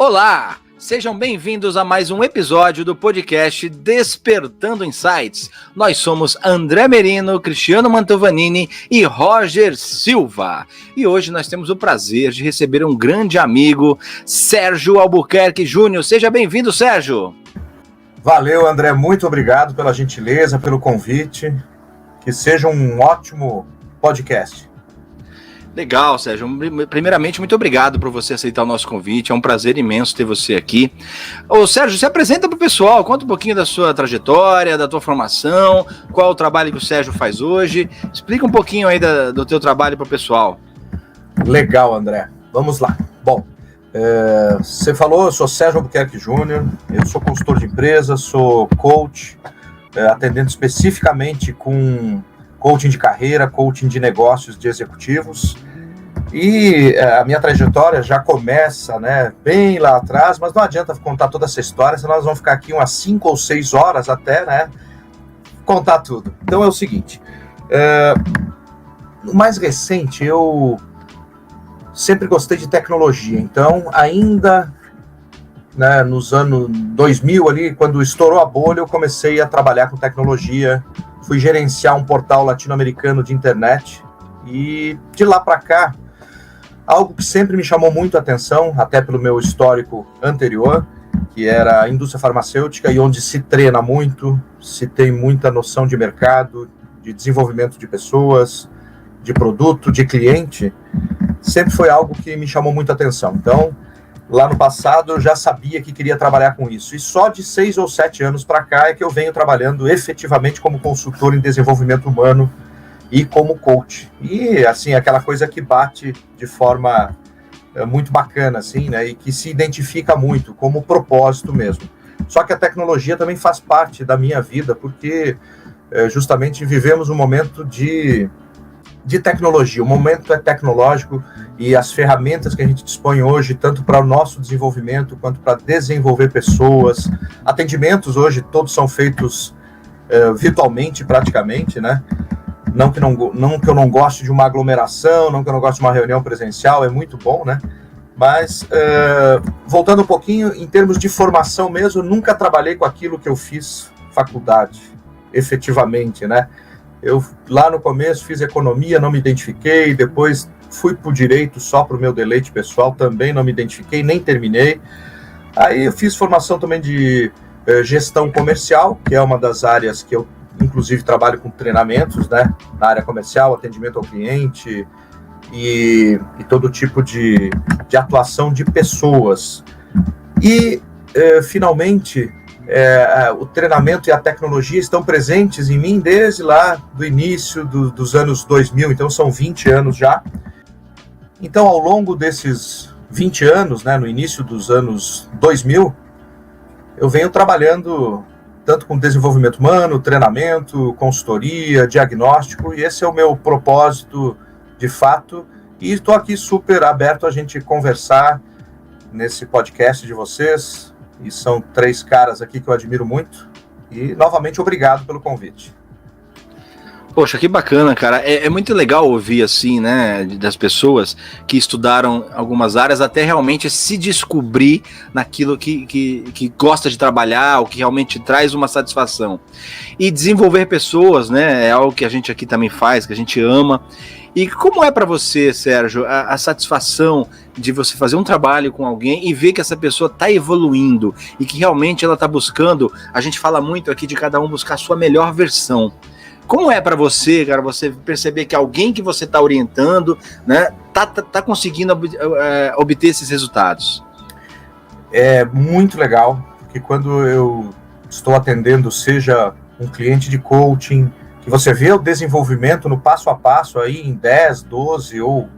Olá! Sejam bem-vindos a mais um episódio do podcast Despertando Insights. Nós somos André Merino, Cristiano Mantovanini e Roger Silva. E hoje nós temos o prazer de receber um grande amigo, Sérgio Albuquerque Júnior. Seja bem-vindo, Sérgio! Valeu, André. Muito obrigado pela gentileza, pelo convite. Que seja um ótimo podcast. Legal, Sérgio. Primeiramente, muito obrigado por você aceitar o nosso convite. É um prazer imenso ter você aqui. Ô, Sérgio, se apresenta para o pessoal. Conta um pouquinho da sua trajetória, da tua formação, qual o trabalho que o Sérgio faz hoje. Explica um pouquinho aí do teu trabalho para o pessoal. Legal, André. Vamos lá. Bom, você falou, eu sou Sérgio Albuquerque Júnior, eu sou consultor de empresas, sou coach, atendendo especificamente com coaching de carreira, coaching de negócios de executivos. E a minha trajetória já começa, bem lá atrás, mas não adianta contar toda essa história, senão nós vamos ficar aqui umas 5 ou 6 horas até, contar tudo. Então é o seguinte, no mais recente, eu sempre gostei de tecnologia, então ainda nos anos 2000 ali, quando estourou a bolha, eu comecei a trabalhar com tecnologia. Fui gerenciar um portal latino-americano de internet e de lá para cá, algo que sempre me chamou muito a atenção, até pelo meu histórico anterior, que era a indústria farmacêutica e onde se treina muito, se tem muita noção de mercado, de desenvolvimento de pessoas, de produto, de cliente, sempre foi algo que me chamou muito a atenção. Então, lá no passado eu já sabia que queria trabalhar com isso. E só de 6 ou 7 anos para cá é que eu venho trabalhando efetivamente como consultor em desenvolvimento humano e como coach. E, assim, aquela coisa que bate de forma muito bacana, assim, e que se identifica muito como propósito mesmo. Só que a tecnologia também faz parte da minha vida, porque justamente vivemos um momento de tecnologia. O momento é tecnológico e as ferramentas que a gente dispõe hoje, tanto para o nosso desenvolvimento quanto para desenvolver pessoas. Atendimentos hoje todos são feitos virtualmente, praticamente, Não que eu não goste de uma aglomeração, não que eu não goste de uma reunião presencial, é muito bom, Mas, voltando um pouquinho, em termos de formação mesmo, eu nunca trabalhei com aquilo que eu fiz faculdade, efetivamente, Eu, lá no começo, fiz economia, não me identifiquei, depois fui para o direito só para o meu deleite pessoal, também não me identifiquei, nem terminei. Aí eu fiz formação também de gestão comercial, que é uma das áreas que eu, inclusive, trabalho com treinamentos, na área comercial, atendimento ao cliente e todo tipo de atuação de pessoas. E, finalmente, o treinamento e a tecnologia estão presentes em mim desde lá do início dos anos 2000, então são 20 anos já. Então, ao longo desses 20 anos, no início dos anos 2000, eu venho trabalhando tanto com desenvolvimento humano, treinamento, consultoria, diagnóstico, e esse é o meu propósito de fato, e estou aqui super aberto a gente conversar nesse podcast de vocês. E são 3 caras aqui que eu admiro muito. E, novamente, obrigado pelo convite. Poxa, que bacana, cara. É muito legal ouvir, assim, das pessoas que estudaram algumas áreas até realmente se descobrir naquilo que gosta de trabalhar, o que realmente traz uma satisfação. E desenvolver pessoas, é algo que a gente aqui também faz, que a gente ama. E como é para você, Sérgio, a satisfação de você fazer um trabalho com alguém e ver que essa pessoa está evoluindo e que realmente ela está buscando, a gente fala muito aqui de cada um buscar a sua melhor versão. Como é para você, cara, você perceber que alguém que você está orientando, tá conseguindo obter esses resultados? É muito legal, porque quando eu estou atendendo, seja um cliente de coaching, que você vê o desenvolvimento no passo a passo aí em 10, 12 ou,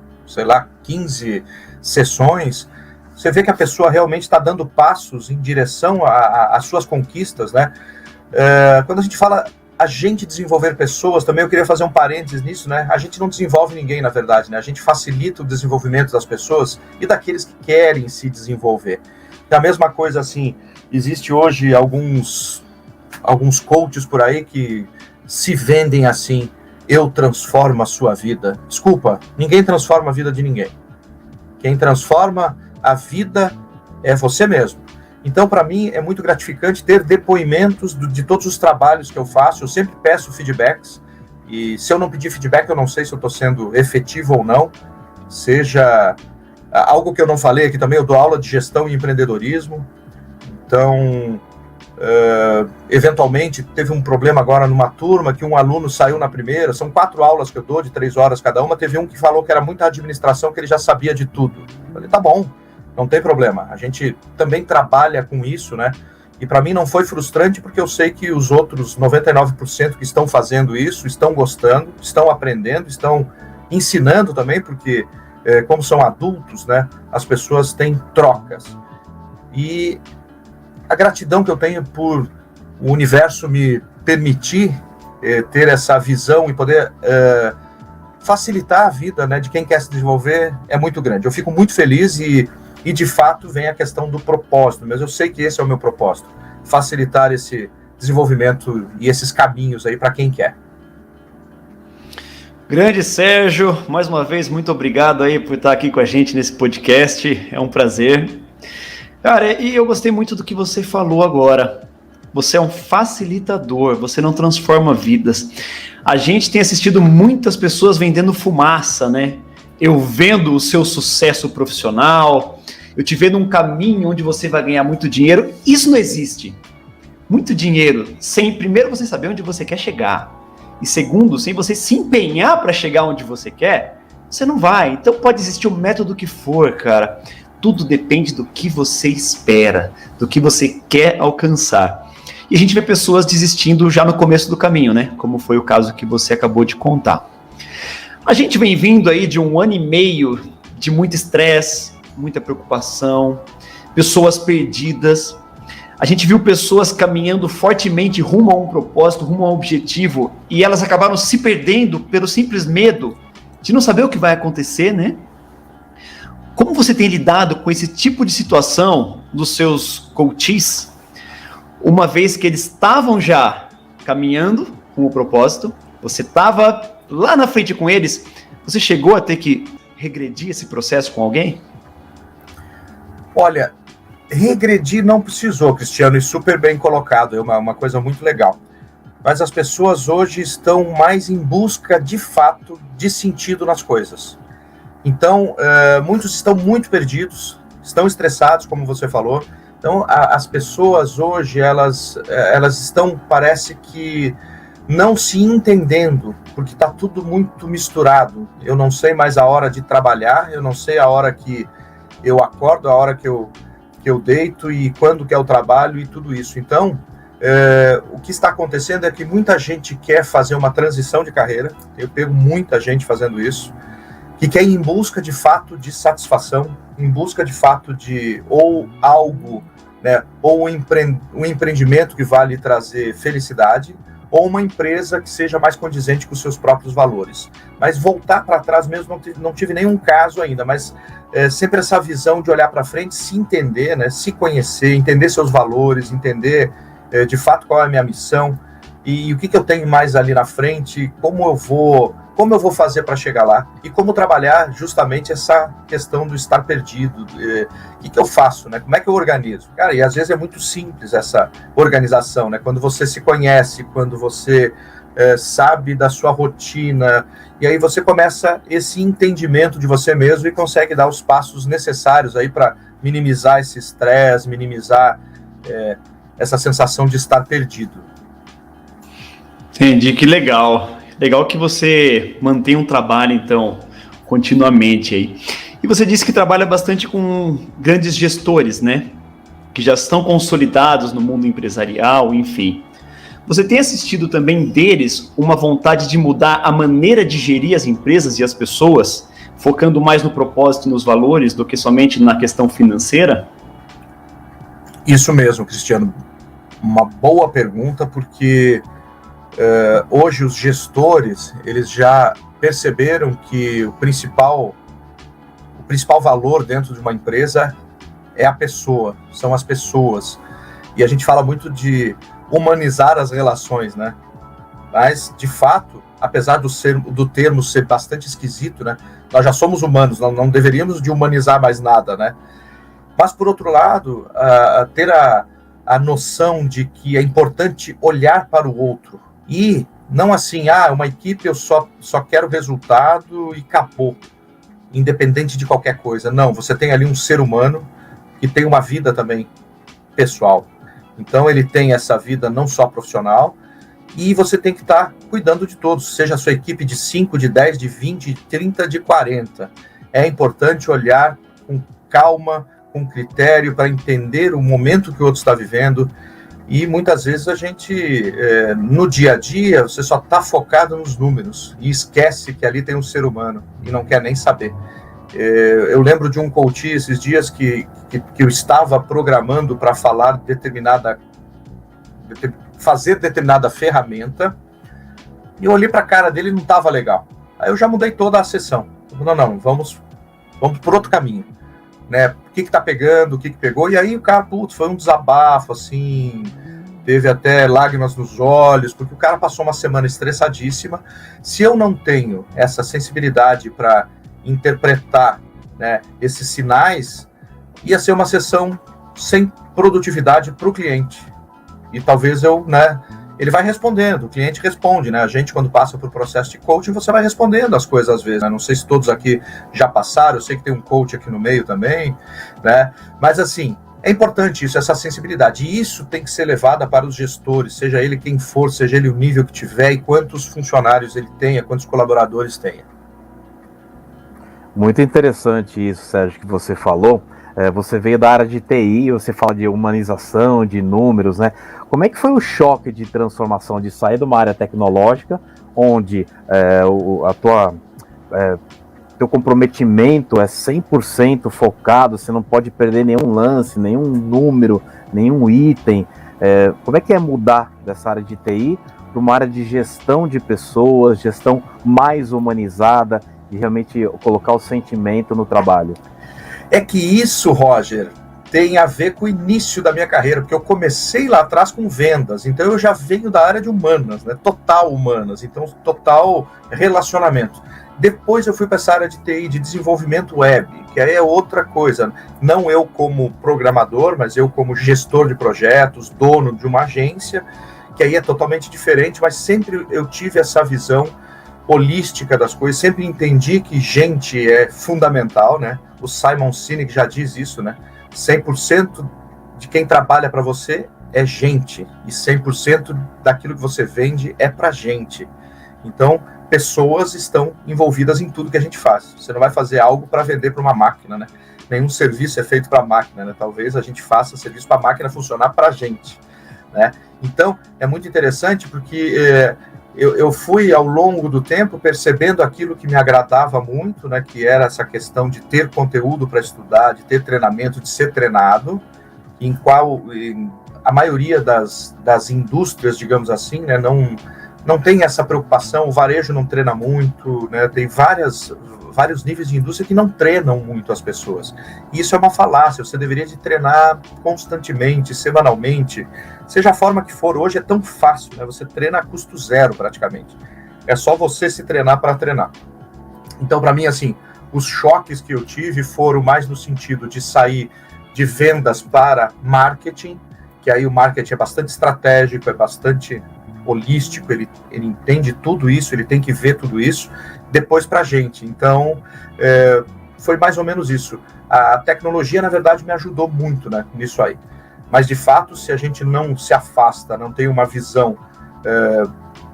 15 sessões, você vê que a pessoa realmente está dando passos em direção às suas conquistas, Quando a gente fala a gente desenvolver pessoas, também eu queria fazer um parênteses nisso, A gente não desenvolve ninguém, na verdade, A gente facilita o desenvolvimento das pessoas e daqueles que querem se desenvolver. É a mesma coisa, assim, existe hoje alguns coaches por aí que se vendem assim: eu transformo a sua vida. Desculpa, ninguém transforma a vida de ninguém. Quem transforma a vida é você mesmo. Então, para mim, é muito gratificante ter depoimentos de todos os trabalhos que eu faço. Eu sempre peço feedbacks, e se eu não pedir feedback, eu não sei se eu estou sendo efetivo ou não. Seja algo que eu não falei aqui também, eu dou aula de gestão e empreendedorismo. Então, eventualmente, teve um problema agora numa turma que um aluno saiu na primeira. São 4 aulas que eu dou, de 3 horas cada uma. Teve um que falou que era muita administração, que ele já sabia de tudo. Eu falei, tá bom. Não tem problema, a gente também trabalha com isso, né? E para mim não foi frustrante, porque eu sei que os outros 99% que estão fazendo isso, estão gostando, estão aprendendo, estão ensinando também, porque como são adultos, né? As pessoas têm trocas. E a gratidão que eu tenho por o universo me permitir ter essa visão e poder facilitar a vida, né, de quem quer se desenvolver é muito grande. Eu fico muito feliz e de fato vem a questão do propósito, mas eu sei que esse é o meu propósito, facilitar esse desenvolvimento e esses caminhos aí para quem quer. Grande Sérgio, mais uma vez, muito obrigado aí por estar aqui com a gente nesse podcast, é um prazer. Cara, e eu gostei muito do que você falou agora. Você é um facilitador, você não transforma vidas. A gente tem assistido muitas pessoas vendendo fumaça, né? Eu vendo o seu sucesso profissional, eu te vendo um caminho onde você vai ganhar muito dinheiro. Isso não existe. Muito dinheiro sem, primeiro, você saber onde você quer chegar. E segundo, sem você se empenhar para chegar onde você quer, você não vai. Então pode existir o método que for, cara. Tudo depende do que você espera, do que você quer alcançar. E a gente vê pessoas desistindo já no começo do caminho, né? Como foi o caso que você acabou de contar. A gente vem vindo aí de 1 ano e meio de muito estresse, muita preocupação, pessoas perdidas. A gente viu pessoas caminhando fortemente rumo a um propósito, rumo a um objetivo, e elas acabaram se perdendo pelo simples medo de não saber o que vai acontecer, né? Como você tem lidado com esse tipo de situação dos seus coaches, uma vez que eles estavam já caminhando com o propósito, você estava lá na frente com eles, você chegou a ter que regredir esse processo com alguém? Olha, regredir não precisou, Cristiano, e super bem colocado, é uma coisa muito legal. Mas as pessoas hoje estão mais em busca, de fato, de sentido nas coisas. Então, muitos estão muito perdidos, estão estressados, como você falou. Então, as pessoas hoje, elas estão, parece que, não se entendendo, porque está tudo muito misturado. Eu não sei mais a hora de trabalhar, eu não sei a hora que eu acordo, a hora que eu deito e quando que é o trabalho e tudo isso. Então, o que está acontecendo é que muita gente quer fazer uma transição de carreira, eu pego muita gente fazendo isso, que quer ir em busca de fato de satisfação, em busca de fato de ou algo, né, ou um empreendimento que vai lhe trazer felicidade, ou uma empresa que seja mais condizente com os seus próprios valores. Mas voltar para trás mesmo, não tive nenhum caso ainda, mas sempre essa visão de olhar para frente, se entender, né, se conhecer, entender seus valores, entender de fato qual é a minha missão, e o que eu tenho mais ali na frente, como eu vou fazer para chegar lá, e como trabalhar justamente essa questão do estar perdido, o que eu faço, né? Como é que eu organizo? Cara, e às vezes é muito simples essa organização, né? Quando você se conhece, quando você sabe da sua rotina, e aí você começa esse entendimento de você mesmo e consegue dar os passos necessários aí para minimizar esse estresse, minimizar essa sensação de estar perdido. Entendi, que legal. Legal que você mantém um trabalho, então, continuamente aí. E você disse que trabalha bastante com grandes gestores, né? Que já estão consolidados no mundo empresarial, enfim. Você tem assistido também deles uma vontade de mudar a maneira de gerir as empresas e as pessoas, focando mais no propósito e nos valores do que somente na questão financeira? Isso mesmo, Cristiano. Uma boa pergunta, porque hoje os gestores, eles já perceberam que o principal valor dentro de uma empresa é a pessoa, são as pessoas. E a gente fala muito de humanizar as relações, né? Mas, de fato, apesar do termo ser bastante esquisito, né? Nós já somos humanos, não deveríamos de humanizar mais nada, né? Mas, por outro lado, ter a noção de que é importante olhar para o outro. E não assim, uma equipe eu só quero resultado e acabou, independente de qualquer coisa. Não, você tem ali um ser humano que tem uma vida também pessoal. Então ele tem essa vida não só profissional, e você tem que estar cuidando de todos, seja a sua equipe de 5, de 10, de 20, de 30, de 40. É importante olhar com calma, com critério, para entender o momento que o outro está vivendo. E muitas vezes a gente, no dia a dia, você só está focado nos números e esquece que ali tem um ser humano e não quer nem saber. Eu lembro de um coach esses dias que eu estava programando para fazer determinada ferramenta, e eu olhei para a cara dele e não estava legal. Aí eu já mudei toda a sessão. Não, vamos por outro caminho. Né? O que está pegando, o que pegou, e aí o cara, foi um desabafo, assim, teve até lágrimas nos olhos, porque o cara passou uma semana estressadíssima. Se eu não tenho essa sensibilidade para interpretar, né, esses sinais, ia ser uma sessão sem produtividade para o cliente. E talvez ele vai respondendo, o cliente responde, né? A gente, quando passa por processo de coaching, você vai respondendo as coisas às vezes, né? Não sei se todos aqui já passaram, eu sei que tem um coach aqui no meio também, né? Mas assim, é importante isso, essa sensibilidade, e isso tem que ser levada para os gestores, seja ele quem for, seja ele o nível que tiver e quantos funcionários ele tenha, quantos colaboradores tenha. Muito interessante isso, Sérgio, que você falou. Você veio da área de TI, você fala de humanização, de números, né? Como é que foi o choque de transformação, de sair de uma área tecnológica, onde teu comprometimento é 100% focado, você não pode perder nenhum lance, nenhum número, nenhum item. Como é que é mudar dessa área de TI para uma área de gestão de pessoas, gestão mais humanizada, e realmente colocar o sentimento no trabalho? É que isso, Roger, tem a ver com o início da minha carreira, porque eu comecei lá atrás com vendas, então eu já venho da área de humanas, né? Total humanas, então total relacionamento. Depois eu fui para essa área de TI, de desenvolvimento web, que aí é outra coisa. Não eu como programador, mas eu como gestor de projetos, dono de uma agência, que aí é totalmente diferente, mas sempre eu tive essa visão holística das coisas, sempre entendi que gente é fundamental, né? O Simon Sinek já diz isso, né? 100% de quem trabalha para você é gente, e 100% daquilo que você vende é para gente. Então, pessoas estão envolvidas em tudo que a gente faz. Você não vai fazer algo para vender para uma máquina, né? Nenhum serviço é feito para a máquina, né? Talvez a gente faça serviço para a máquina funcionar para a gente, né? Então, é muito interessante porque eu fui, ao longo do tempo, percebendo aquilo que me agradava muito, né, que era essa questão de ter conteúdo para estudar, de ter treinamento, de ser treinado, em qual a maioria das indústrias, digamos assim, né, não tem essa preocupação. O varejo não treina muito, né, tem vários níveis de indústria que não treinam muito as pessoas. E isso é uma falácia, você deveria de treinar constantemente, semanalmente, seja a forma que for. Hoje é tão fácil, né? Você treina a custo zero praticamente. É só você se treinar para treinar. Então, para mim, assim, os choques que eu tive foram mais no sentido de sair de vendas para marketing, que aí o marketing é bastante estratégico, é bastante holístico, ele entende tudo isso, ele tem que ver tudo isso, depois para a gente. Então, foi mais ou menos isso. A tecnologia, na verdade, me ajudou muito, né, nisso aí. Mas, de fato, se a gente não se afasta, não tem uma visão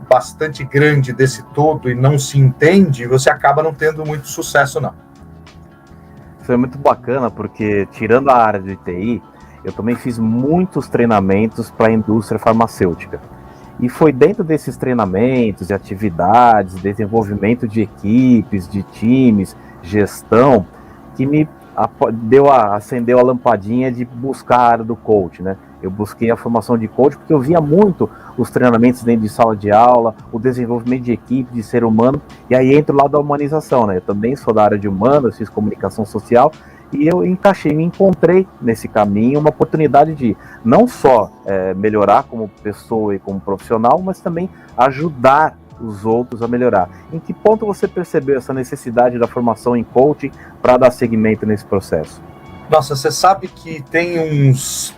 bastante grande desse todo e não se entende, você acaba não tendo muito sucesso, não. Isso é muito bacana, porque, tirando a área de TI, eu também fiz muitos treinamentos para a indústria farmacêutica. E foi dentro desses treinamentos e atividades, desenvolvimento de equipes, de times, gestão, que me acendeu a lampadinha de buscar a área do coach, né? Eu busquei a formação de coach porque eu via muito os treinamentos dentro de sala de aula, o desenvolvimento de equipe, de ser humano, e aí entra o lado da humanização, né? Eu também sou da área de humanas, fiz comunicação social, e eu me encontrei nesse caminho uma oportunidade de não só melhorar como pessoa e como profissional, mas também ajudar os outros a melhorar. Em que ponto você percebeu essa necessidade da formação em coaching para dar seguimento nesse processo? Nossa, você sabe que tem uns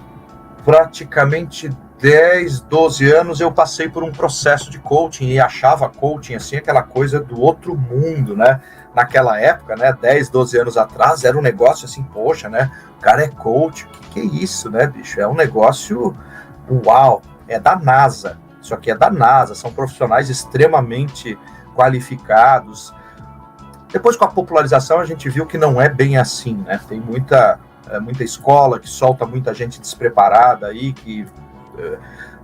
praticamente 10, 12 anos eu passei por um processo de coaching e achava coaching assim aquela coisa do outro mundo, né? Naquela época, né, 10, 12 anos atrás, era um negócio assim, poxa, né? O cara é coach, o que é isso, né, bicho? É um negócio, uau, é da NASA. Isso aqui é da NASA, são profissionais extremamente qualificados. Depois, com a popularização, a gente viu que não é bem assim, né? Tem muita escola que solta muita gente despreparada aí, que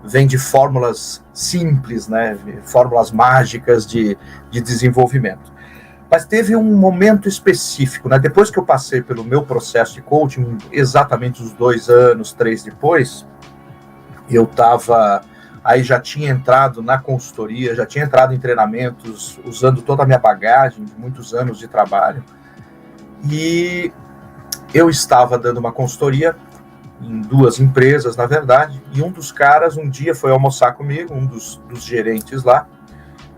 vem de fórmulas simples, né? Fórmulas mágicas de desenvolvimento. Mas teve um momento específico, né? Depois que eu passei pelo meu processo de coaching, exatamente uns 2 anos, 3 depois, eu estava... Aí já tinha entrado na consultoria, já tinha entrado em treinamentos, usando toda a minha bagagem de muitos anos de trabalho. E eu estava dando uma consultoria em 2 empresas, na verdade, e um dos caras um dia foi almoçar comigo, um dos gerentes lá,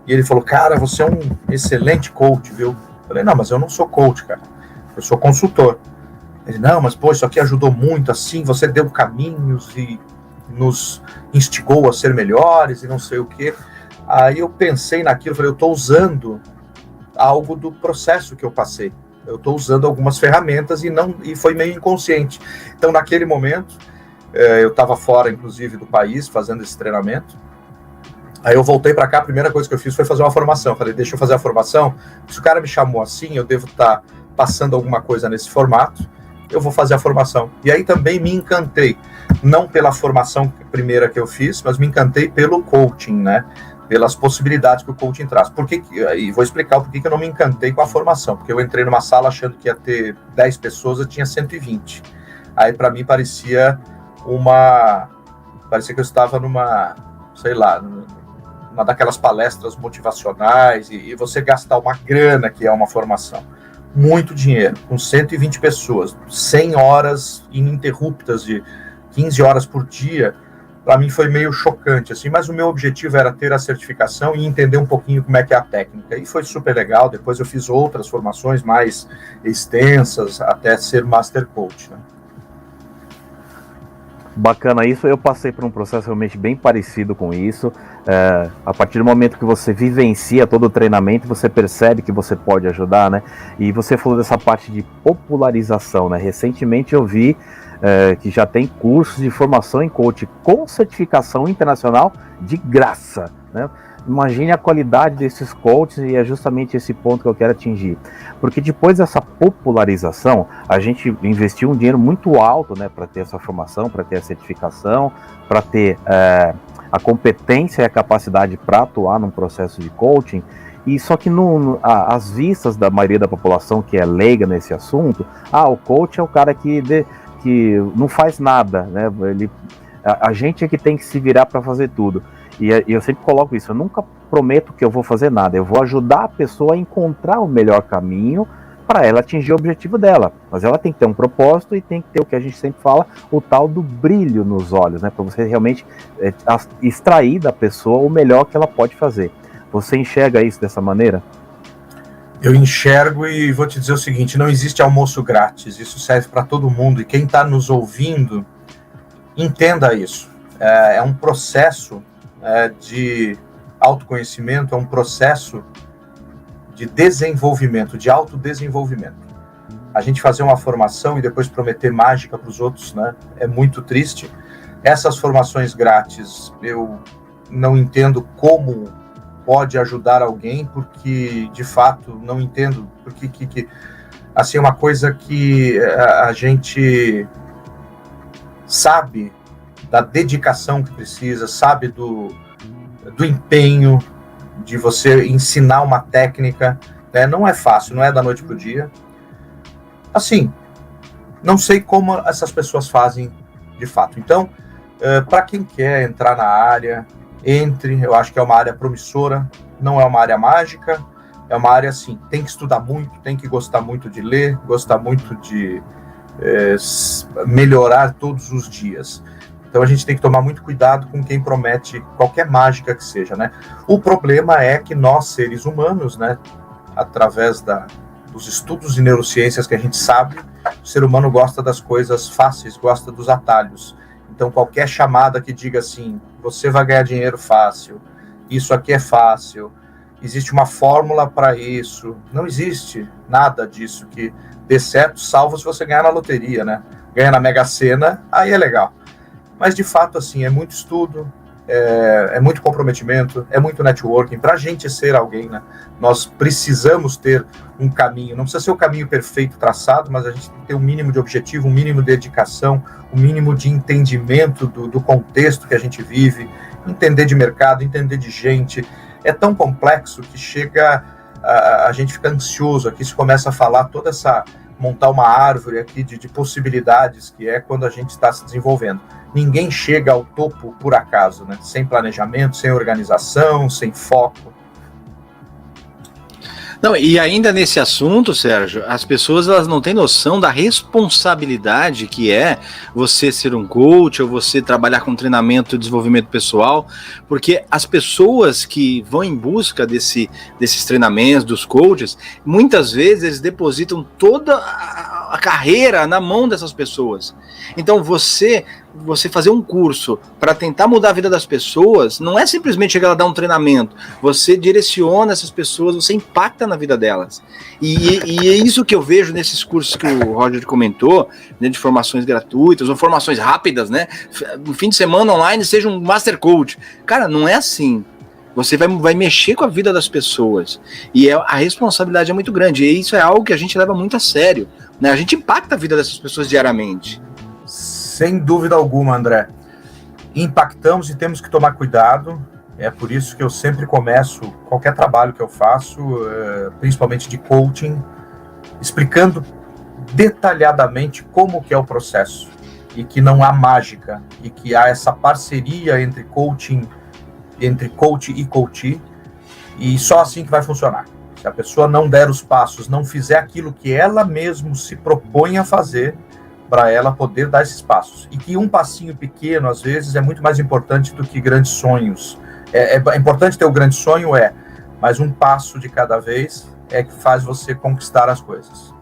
e ele falou, cara, você é um excelente coach, viu? Eu falei, não, mas eu não sou coach, cara, eu sou consultor. Ele, não, mas pô, isso aqui ajudou muito, assim, você deu caminhos e nos instigou a ser melhores e não sei o quê. Aí eu pensei naquilo, falei, eu estou usando algo do processo que eu passei. Eu estou usando algumas ferramentas e foi meio inconsciente. Então, naquele momento, eu estava fora, inclusive, do país, fazendo esse treinamento. Aí eu voltei para cá, a primeira coisa que eu fiz foi fazer uma formação. Falei, deixa eu fazer a formação. Se o cara me chamou assim, eu devo estar passando alguma coisa nesse formato, eu vou fazer a formação. E aí também me encantei, não pela formação primeira que eu fiz, mas me encantei pelo coaching, né? Pelas possibilidades que o coaching traz. E vou explicar o porquê que eu não me encantei com a formação, porque eu entrei numa sala achando que ia ter 10 pessoas, eu tinha 120. Aí para mim parecia que eu estava numa, sei lá, uma daquelas palestras motivacionais e você gastar uma grana que é uma formação. Muito dinheiro, com 120 pessoas, 100 horas ininterruptas de 15 horas por dia, para mim foi meio chocante, assim, mas o meu objetivo era ter a certificação e entender um pouquinho como é que é a técnica, e foi super legal. Depois eu fiz outras formações mais extensas, até ser Master Coach, né? Bacana isso, eu passei por um processo realmente bem parecido com isso. A partir do momento que você vivencia todo o treinamento, você percebe que você pode ajudar, né? E você falou dessa parte de popularização, né? Recentemente eu vi que já tem cursos de formação em coach com certificação internacional de graça, né? Imagine a qualidade desses coaches, e é justamente esse ponto que eu quero atingir. Porque depois dessa popularização, a gente investiu um dinheiro muito alto, né, para ter essa formação, para ter a certificação, para ter a competência e a capacidade para atuar num processo de coaching. E só que às vistas da maioria da população que é leiga nesse assunto, o coach é o cara que não faz nada, né? A gente é que tem que se virar para fazer tudo. E eu sempre coloco isso, eu nunca prometo que eu vou fazer nada, eu vou ajudar a pessoa a encontrar o melhor caminho para ela atingir o objetivo dela. Mas ela tem que ter um propósito e tem que ter o que a gente sempre fala, o tal do brilho nos olhos, né? Para você realmente extrair da pessoa o melhor que ela pode fazer. Você enxerga isso dessa maneira? Eu enxergo e vou te dizer o seguinte, não existe almoço grátis, isso serve para todo mundo, e quem está nos ouvindo, entenda isso. É um processo de autoconhecimento, é um processo de desenvolvimento, de autodesenvolvimento. A gente fazer uma formação e depois prometer mágica para os outros, né, é muito triste. Essas formações grátis, eu não entendo como pode ajudar alguém, porque, de fato, não entendo, porque assim, é uma coisa que a gente sabe da dedicação que precisa, sabe do empenho de você ensinar uma técnica, né? Não é fácil, não é da noite para o dia. Assim, não sei como essas pessoas fazem de fato. Então, para quem quer entrar na área, entre, eu acho que é uma área promissora, não é uma área mágica, é uma área assim, tem que estudar muito, tem que gostar muito de ler, gostar muito de melhorar todos os dias. Então a gente tem que tomar muito cuidado com quem promete qualquer mágica que seja, né? O problema é que nós, seres humanos, né, através dos estudos de neurociências que a gente sabe, o ser humano gosta das coisas fáceis, gosta dos atalhos. Então, qualquer chamada que diga assim, você vai ganhar dinheiro fácil, isso aqui é fácil, existe uma fórmula para isso. Não existe nada disso que dê certo, salvo se você ganhar na loteria, né? Ganha na Mega Sena, aí é legal. Mas, de fato, assim, é muito estudo, é muito comprometimento, é muito networking. Para a gente ser alguém, né? Nós precisamos ter um caminho. Não precisa ser o caminho perfeito traçado, mas a gente tem que ter um mínimo de objetivo, um mínimo de dedicação, um mínimo de entendimento do contexto que a gente vive, entender de mercado, entender de gente. É tão complexo que chega a gente fica ansioso aqui, se começa a falar toda essa, montar uma árvore aqui de possibilidades, que é quando a gente está se desenvolvendo. Ninguém chega ao topo por acaso, né? Sem planejamento, sem organização, sem foco. Não, e ainda nesse assunto, Sérgio, as pessoas elas não têm noção da responsabilidade que é você ser um coach ou você trabalhar com treinamento e desenvolvimento pessoal, porque as pessoas que vão em busca desses treinamentos, dos coaches, muitas vezes eles depositam toda a carreira na mão dessas pessoas. Então você fazer um curso para tentar mudar a vida das pessoas, não é simplesmente chegar lá e dar um treinamento, você direciona essas pessoas, você impacta na vida delas. E é isso que eu vejo nesses cursos que o Roger comentou, né, de formações gratuitas, ou formações rápidas, né? No fim de semana online, seja um Master Coach. Cara, não é assim. Você vai mexer com a vida das pessoas. E a responsabilidade é muito grande. E isso é algo que a gente leva muito a sério, né? A gente impacta a vida dessas pessoas diariamente. Sem dúvida alguma, André. Impactamos e temos que tomar cuidado. É por isso que eu sempre começo qualquer trabalho que eu faço, principalmente de coaching, explicando detalhadamente como que é o processo. E que não há mágica. E que há essa parceria entre coach e coachee. E só assim que vai funcionar. Se a pessoa não der os passos, não fizer aquilo que ela mesma se propõe a fazer, para ela poder dar esses passos. E que um passinho pequeno, às vezes, é muito mais importante do que grandes sonhos. É importante ter o grande sonho, mas um passo de cada vez é que faz você conquistar as coisas.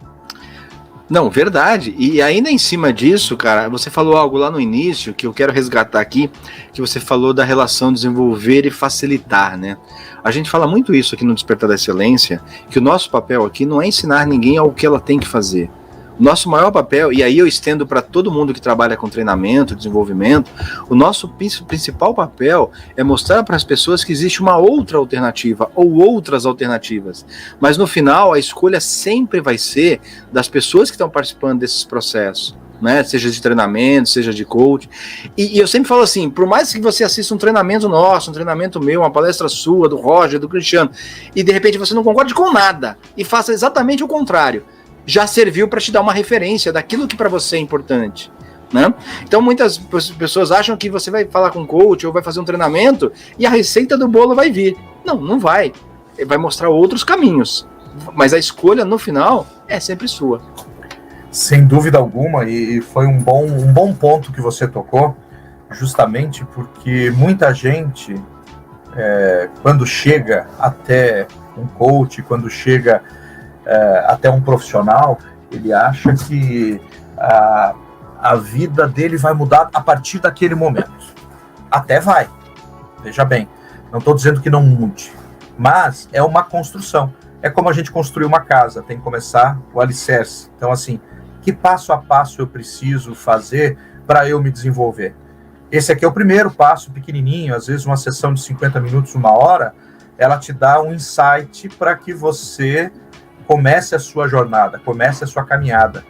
Não, verdade. E ainda em cima disso, cara, você falou algo lá no início que eu quero resgatar aqui, que você falou da relação desenvolver e facilitar, né? A gente fala muito isso aqui no Despertar da Excelência, que o nosso papel aqui não é ensinar ninguém ao que ela tem que fazer. Nosso maior papel, e aí eu estendo para todo mundo que trabalha com treinamento, desenvolvimento, o nosso principal papel é mostrar para as pessoas que existe uma outra alternativa ou outras alternativas. Mas no final, a escolha sempre vai ser das pessoas que estão participando desses processos, né? Seja de treinamento, seja de coach. E eu sempre falo assim, por mais que você assista um treinamento nosso, um treinamento meu, uma palestra sua, do Roger, do Cristiano, e de repente você não concorde com nada e faça exatamente o contrário, já serviu para te dar uma referência daquilo que para você é importante, né? Então muitas pessoas acham que você vai falar com um coach ou vai fazer um treinamento e a receita do bolo vai vir. Não vai. Ele vai mostrar outros caminhos, mas a escolha no final é sempre sua. Sem dúvida alguma, e foi um bom ponto que você tocou, justamente porque muita gente, quando chega até um coach, quando chega até um profissional, ele acha que a vida dele vai mudar a partir daquele momento. Até vai, veja bem, não estou dizendo que não mude, mas é uma construção. É como a gente construir uma casa, tem que começar o alicerce. Então, assim, que passo a passo eu preciso fazer para eu me desenvolver? Esse aqui é o primeiro passo, pequenininho, às vezes uma sessão de 50 minutos, 1 hora, ela te dá um insight para que você comece a sua jornada, comece a sua caminhada.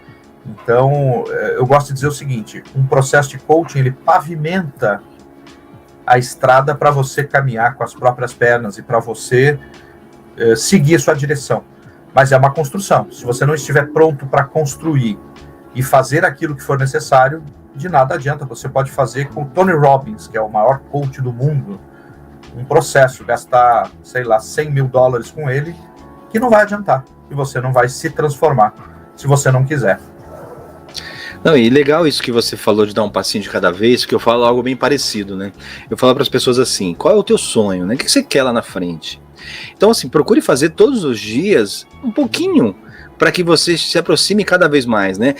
Então, eu gosto de dizer o seguinte, um processo de coaching, ele pavimenta a estrada para você caminhar com as próprias pernas e para você seguir a sua direção. Mas é uma construção. Se você não estiver pronto para construir e fazer aquilo que for necessário, de nada adianta. Você pode fazer com o Tony Robbins, que é o maior coach do mundo, um processo, gastar, sei lá, $100 mil com ele, que não vai adiantar. E você não vai se transformar, se você não quiser. Não, e legal isso que você falou de dar um passinho de cada vez, porque eu falo algo bem parecido, né? Eu falo para as pessoas assim, qual é o teu sonho, né? O que você quer lá na frente? Então, assim, procure fazer todos os dias um pouquinho, para que você se aproxime cada vez mais, né?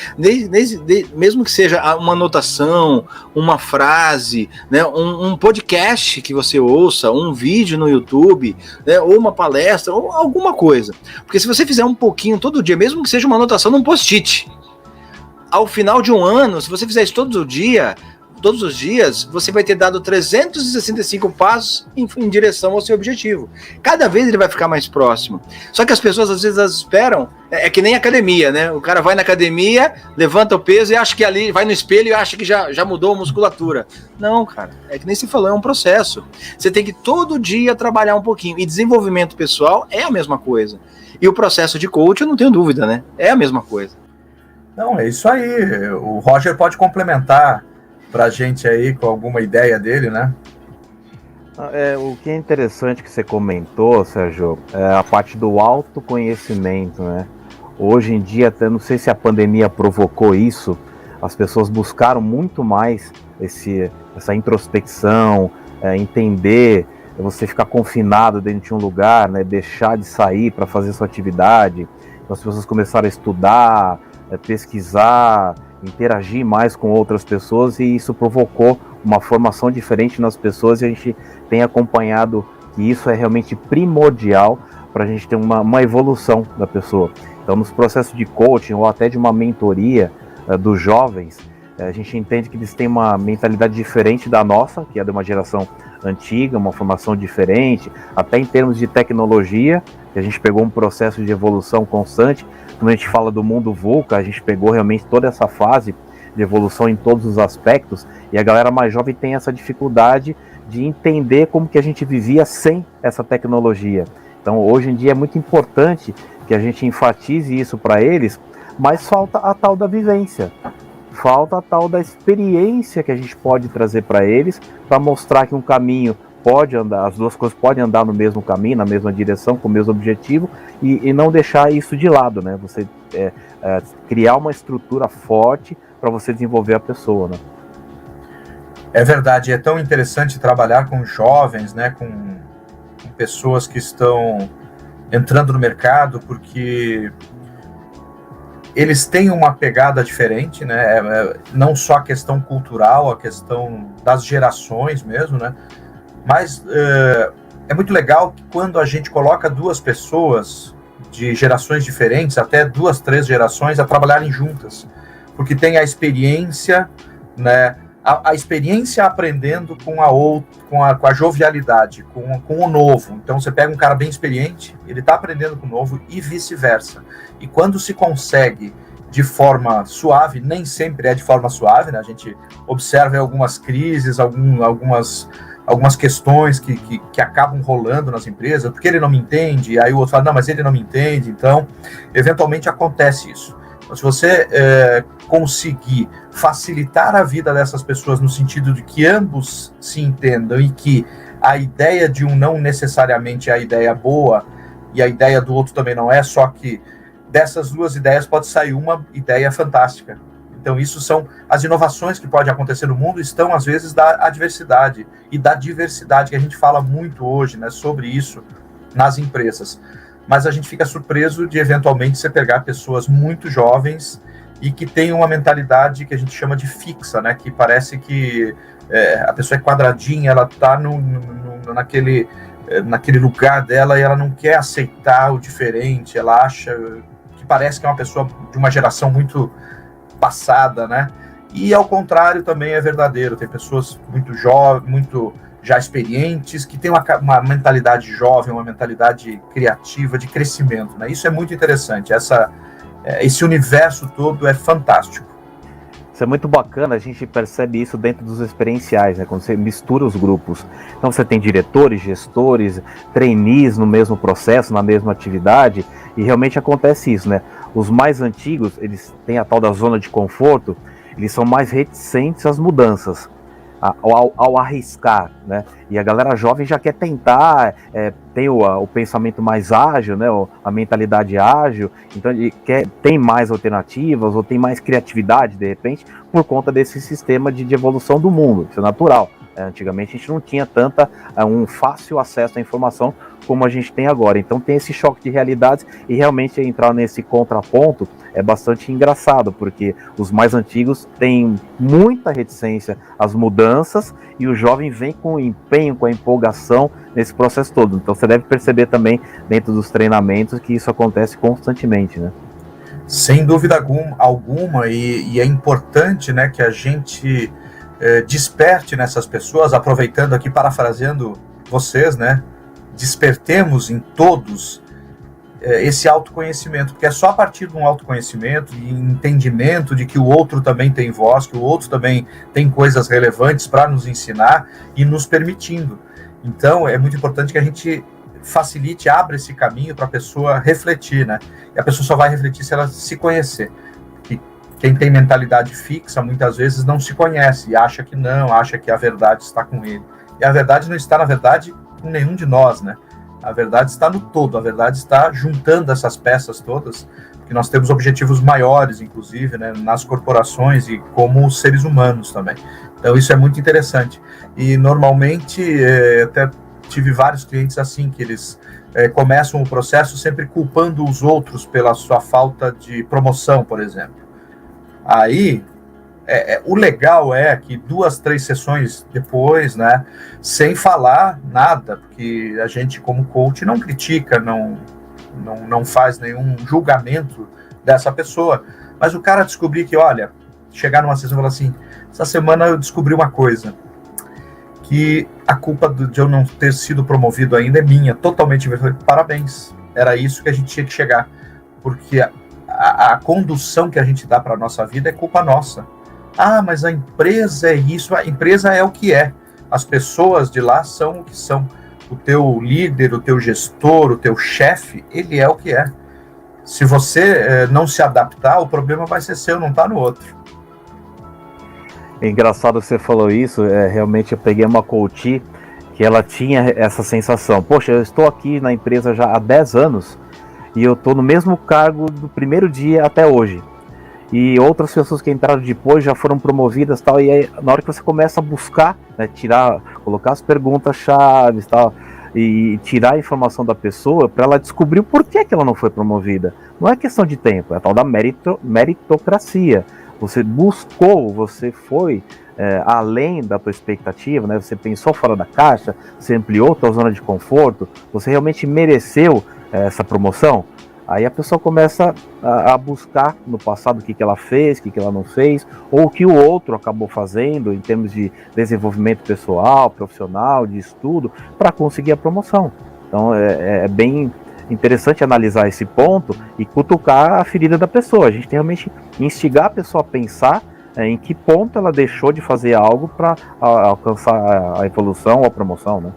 Mesmo que seja uma anotação, uma frase, né? Um podcast que você ouça, um vídeo no YouTube, né? Ou uma palestra, ou alguma coisa. Porque se você fizer um pouquinho todo dia, mesmo que seja uma anotação num post-it, ao final de um ano, se você fizer isso todos os dias, você vai ter dado 365 passos em direção ao seu objetivo. Cada vez ele vai ficar mais próximo. Só que as pessoas, às vezes, elas esperam, é que nem academia, né? O cara vai na academia, levanta o peso e acha que ali, vai no espelho e acha que já mudou a musculatura. Não, cara, é que nem se falou, é um processo. Você tem que todo dia trabalhar um pouquinho. E desenvolvimento pessoal é a mesma coisa. E o processo de coach, eu não tenho dúvida, né? É a mesma coisa. Não, é isso aí. O Roger pode complementar para a gente aí com alguma ideia dele, né? O que é interessante que você comentou, Sérgio, é a parte do autoconhecimento, né? Hoje em dia, até não sei se a pandemia provocou isso, as pessoas buscaram muito mais essa introspecção, entender, você ficar confinado dentro de um lugar, né? Deixar de sair para fazer sua atividade. Então, as pessoas começaram a estudar, pesquisar, interagir mais com outras pessoas, e isso provocou uma formação diferente nas pessoas, e a gente tem acompanhado que isso é realmente primordial para a gente ter uma evolução da pessoa. Então, nos processos de coaching ou até de uma mentoria dos jovens, a gente entende que eles têm uma mentalidade diferente da nossa, que é de uma geração antiga, uma formação diferente, até em termos de tecnologia, que a gente pegou um processo de evolução constante. Quando a gente fala do mundo VUCA, a gente pegou realmente toda essa fase de evolução em todos os aspectos, e a galera mais jovem tem essa dificuldade de entender como que a gente vivia sem essa tecnologia. Então, hoje em dia é muito importante que a gente enfatize isso para eles, mas falta a tal da vivência, falta a tal da experiência que a gente pode trazer para eles, para mostrar que um caminho pode andar, as duas coisas podem andar no mesmo caminho, na mesma direção, com o mesmo objetivo, e não deixar isso de lado, né? Você criar uma estrutura forte para você desenvolver a pessoa, né? É verdade, é tão interessante trabalhar com jovens, né? Com pessoas que estão entrando no mercado, porque eles têm uma pegada diferente, né? Não só a questão cultural, a questão das gerações mesmo, né? Mas é muito legal que quando a gente coloca duas pessoas de gerações diferentes, até 2, 3 gerações, a trabalharem juntas, porque tem a experiência, né? A experiência aprendendo com a jovialidade, com o novo. Então você pega um cara bem experiente, ele está aprendendo com o novo e vice-versa. E quando se consegue de forma suave, nem sempre é de forma suave, né? A gente observa algumas crises, algumas questões que acabam rolando nas empresas, porque ele não me entende, aí o outro fala, não, mas ele não me entende, então, eventualmente acontece isso. Então, se você conseguir facilitar a vida dessas pessoas no sentido de que ambos se entendam e que a ideia de um não necessariamente é a ideia boa e a ideia do outro também não é, só que dessas duas ideias pode sair uma ideia fantástica. Então, isso são as inovações que podem acontecer no mundo, estão, às vezes, da adversidade e da diversidade, que a gente fala muito hoje, né, sobre isso nas empresas. Mas a gente fica surpreso de, eventualmente, você pegar pessoas muito jovens e que têm uma mentalidade que a gente chama de fixa, né, que parece que a pessoa é quadradinha, ela está naquele lugar dela e ela não quer aceitar o diferente, ela acha que parece que é uma pessoa de uma geração muito passada, né? E ao contrário também é verdadeiro, tem pessoas muito jovens, muito já experientes, que têm uma mentalidade jovem, uma mentalidade criativa, de crescimento, né? Isso é muito interessante, esse universo todo é fantástico. Isso é muito bacana, a gente percebe isso dentro dos experienciais, né? Quando você mistura os grupos. Então você tem diretores, gestores, trainees no mesmo processo, na mesma atividade, e realmente acontece isso, né? Os mais antigos, eles têm a tal da zona de conforto, eles são mais reticentes às mudanças, ao arriscar, né? E a galera jovem já quer tentar, tem o pensamento mais ágil, né? A mentalidade ágil, então ele tem mais alternativas ou tem mais criatividade, de repente, por conta desse sistema de evolução do mundo. Isso é natural. Antigamente a gente não tinha um fácil acesso à informação como a gente tem agora. Então tem esse choque de realidades e realmente entrar nesse contraponto é bastante engraçado, porque os mais antigos têm muita reticência às mudanças e o jovem vem com o empenho, com a empolgação nesse processo todo. Então você deve perceber também dentro dos treinamentos que isso acontece constantemente, né? Sem dúvida alguma, e é importante, né, que a gente desperte nessas pessoas, aproveitando aqui, parafraseando vocês, né, despertemos em todos esse autoconhecimento, porque é só a partir de um autoconhecimento e entendimento de que o outro também tem voz, que o outro também tem coisas relevantes para nos ensinar e nos permitindo. Então, é muito importante que a gente facilite, abra esse caminho para a pessoa refletir, né? E a pessoa só vai refletir se ela se conhecer. E quem tem mentalidade fixa, muitas vezes não se conhece e acha que não, acha que a verdade está com ele. E a verdade não está, na verdade, com nenhum de nós, né? A verdade está no todo, a verdade está juntando essas peças todas, porque nós temos objetivos maiores, inclusive, né, nas corporações e como seres humanos também. Então isso é muito interessante. E normalmente, até tive vários clientes assim, que eles começam o processo sempre culpando os outros pela sua falta de promoção, por exemplo. Aí, o legal é que 2, 3 sessões depois, né, sem falar nada, porque a gente como coach não critica, não faz nenhum julgamento dessa pessoa, mas o cara descobrir que, olha, chegar numa sessão e falar assim, essa semana eu descobri uma coisa, que a culpa de eu não ter sido promovido ainda é minha, totalmente. Parabéns, era isso que a gente tinha que chegar, porque a condução que a gente dá para a nossa vida é culpa nossa. Ah, mas a empresa é isso, a empresa é o que é, as pessoas de lá são o que são, o teu líder, o teu gestor, o teu chefe, ele é o que é. Se você não se adaptar, o problema vai ser seu, não está no outro. É engraçado que você falou isso, realmente eu peguei uma coach que ela tinha essa sensação, poxa, eu estou aqui na empresa já há 10 anos e eu estou no mesmo cargo do primeiro dia até hoje. E outras pessoas que entraram depois já foram promovidas, tal, e aí na hora que você começa a buscar, né, colocar as perguntas-chave, tal, e tirar a informação da pessoa para ela descobrir o porquê que ela não foi promovida. Não é questão de tempo, é a tal da meritocracia. Você buscou, você foi além da tua expectativa, né? Você pensou fora da caixa, você ampliou a tua zona de conforto, você realmente mereceu essa promoção. Aí a pessoa começa a buscar no passado o que ela fez, o que ela não fez, ou o que o outro acabou fazendo em termos de desenvolvimento pessoal, profissional, de estudo, para conseguir a promoção. Então é bem interessante analisar esse ponto e cutucar a ferida da pessoa. A gente tem realmente instigar a pessoa a pensar em que ponto ela deixou de fazer algo para alcançar a evolução ou a promoção, né?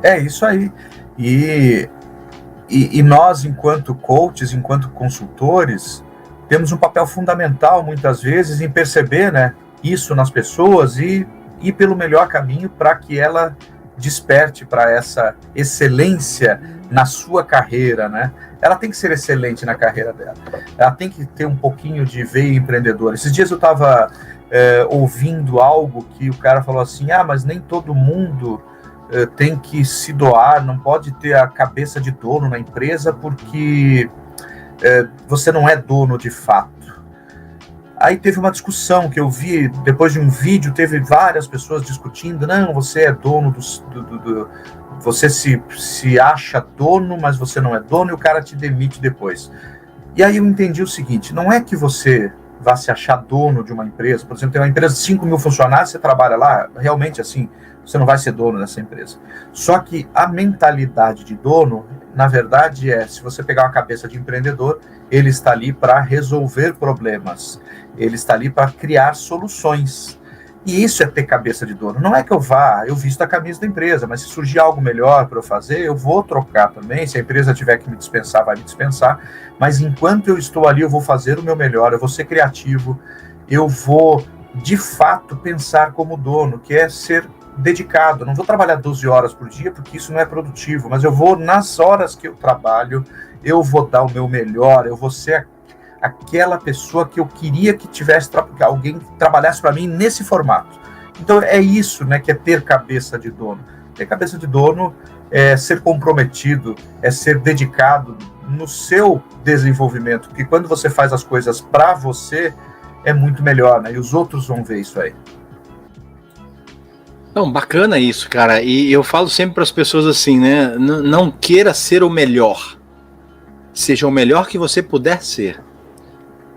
É isso aí. E nós, enquanto coaches, enquanto consultores, temos um papel fundamental, muitas vezes, em perceber, né, isso nas pessoas e ir pelo melhor caminho para que ela desperte para essa excelência na sua carreira, né? Ela tem que ser excelente na carreira dela. Ela tem que ter um pouquinho de veia empreendedora. Esses dias eu estava ouvindo algo que o cara falou assim, mas nem todo mundo tem que se doar, não pode ter a cabeça de dono na empresa porque você não é dono de fato. Aí teve uma discussão que eu vi, depois de um vídeo, teve várias pessoas discutindo, não, você é dono você se acha dono, mas você não é dono e o cara te demite depois. E aí eu entendi o seguinte, não é que você vá se achar dono de uma empresa, por exemplo, tem uma empresa de 5 mil funcionários, você trabalha lá, realmente assim, você não vai ser dono dessa empresa. Só que a mentalidade de dono, na verdade, se você pegar uma cabeça de empreendedor, ele está ali para resolver problemas, ele está ali para criar soluções. E isso é ter cabeça de dono. Não é que eu visto a camisa da empresa, mas se surgir algo melhor para eu fazer, eu vou trocar também. Se a empresa tiver que me dispensar, vai me dispensar. Mas enquanto eu estou ali, eu vou fazer o meu melhor, eu vou ser criativo, eu vou, de fato, pensar como dono, que é ser dedicado. Eu não vou trabalhar 12 horas por dia, porque isso não é produtivo, mas eu vou, nas horas que eu trabalho, eu vou dar o meu melhor, eu vou ser aquela pessoa que eu queria que tivesse, que alguém trabalhasse para mim nesse formato. Então é isso, né, que é ter cabeça de dono. Ter cabeça de dono é ser comprometido, é ser dedicado no seu desenvolvimento, porque quando você faz as coisas para você, é muito melhor, né? E os outros vão ver isso aí. Não, bacana isso, cara. E eu falo sempre para as pessoas assim, né? Não queira ser o melhor. Seja o melhor que você puder ser.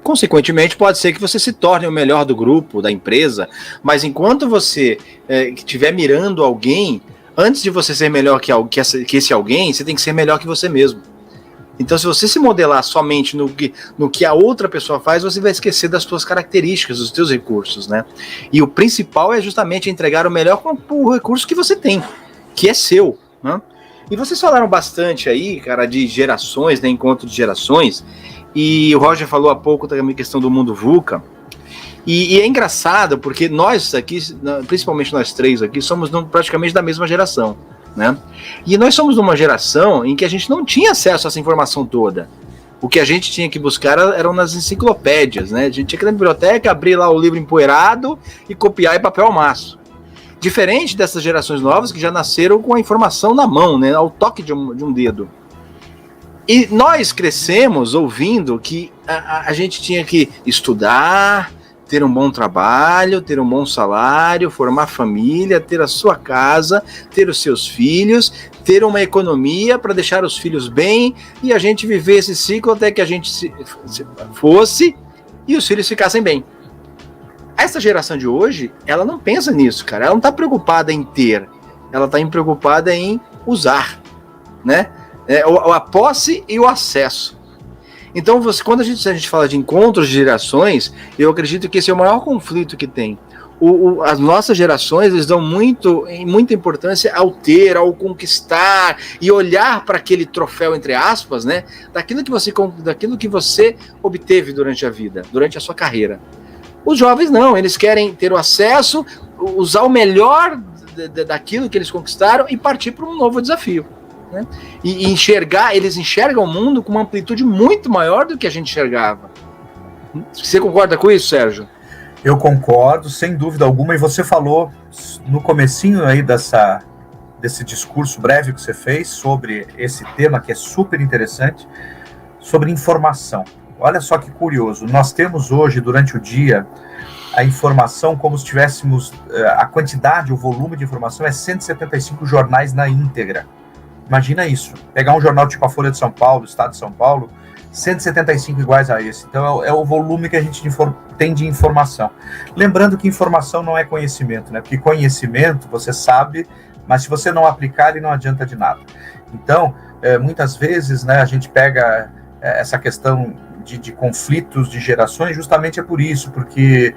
Consequentemente, pode ser que você se torne o melhor do grupo, da empresa, mas enquanto você estiver mirando alguém, antes de você ser melhor que esse alguém, você tem que ser melhor que você mesmo. Então, se você se modelar somente no que a outra pessoa faz, você vai esquecer das suas características, dos seus recursos, né? E o principal é justamente entregar o melhor com o recurso que você tem, que é seu, né? E vocês falaram bastante aí, cara, de gerações, né, encontro de gerações, e o Roger falou há pouco também a questão do mundo VUCA, e é engraçado, porque nós aqui, principalmente nós três aqui, somos praticamente da mesma geração, né? E nós somos de uma geração em que a gente não tinha acesso a essa informação toda. O que a gente tinha que buscar eram nas enciclopédias, né? A gente tinha que ir na biblioteca, abrir lá o livro empoeirado e copiar em papel ao maço. Diferente dessas gerações novas que já nasceram com a informação na mão, né? Ao toque de um dedo. E nós crescemos ouvindo que a gente tinha que estudar, ter um bom trabalho, ter um bom salário, formar família, ter a sua casa, ter os seus filhos, ter uma economia para deixar os filhos bem e a gente viver esse ciclo até que a gente fosse e os filhos ficassem bem. Essa geração de hoje, ela não pensa nisso, cara. Ela não está preocupada em ter, ela está preocupada em usar, né? A posse e o acesso. Então, quando a gente fala de encontros de gerações, eu acredito que esse é o maior conflito que tem. As nossas gerações, eles dão muita importância ao ter, ao conquistar e olhar para aquele troféu, entre aspas, né, daquilo que você obteve durante a vida, durante a sua carreira. Os jovens não, eles querem ter o acesso, usar o melhor daquilo que eles conquistaram e partir para um novo desafio. Né? E eles enxergam o mundo com uma amplitude muito maior do que a gente enxergava. Você concorda com isso, Sérgio? Eu concordo, sem dúvida alguma, e você falou no comecinho aí desse discurso breve que você fez sobre esse tema que é super interessante, sobre informação. Olha só que curioso, nós temos hoje, durante o dia, a informação como se tivéssemos, a quantidade, o volume de informação é 175 jornais na íntegra. Imagina isso, pegar um jornal tipo a Folha de São Paulo, Estado de São Paulo, 175 iguais a esse. Então é o volume que a gente tem de informação. Lembrando que informação não é conhecimento, né? Porque conhecimento você sabe, mas se você não aplicar, ele não adianta de nada. Então, muitas vezes, né, a gente pega essa questão de conflitos de gerações, justamente é por isso, porque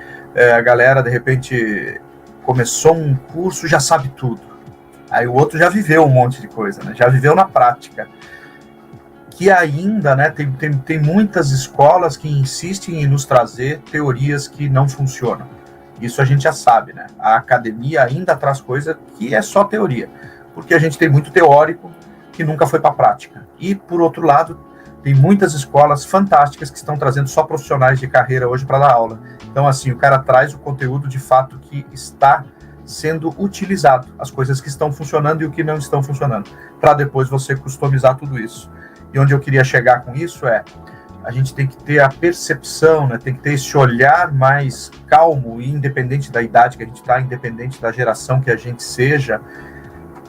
a galera, de repente, começou um curso, já sabe tudo. Aí o outro já viveu um monte de coisa, né? Já viveu na prática. Que ainda, né, tem muitas escolas que insistem em nos trazer teorias que não funcionam. Isso a gente já sabe, né? A academia ainda traz coisa que é só teoria, porque a gente tem muito teórico que nunca foi para a prática. E, por outro lado, tem muitas escolas fantásticas que estão trazendo só profissionais de carreira hoje para dar aula. Então, assim, o cara traz o conteúdo de fato que está sendo utilizado, as coisas que estão funcionando e o que não estão funcionando, para depois você customizar tudo isso. E onde eu queria chegar com isso a gente tem que ter a percepção, né? Tem que ter esse olhar mais calmo e independente da idade que a gente está, independente da geração que a gente seja,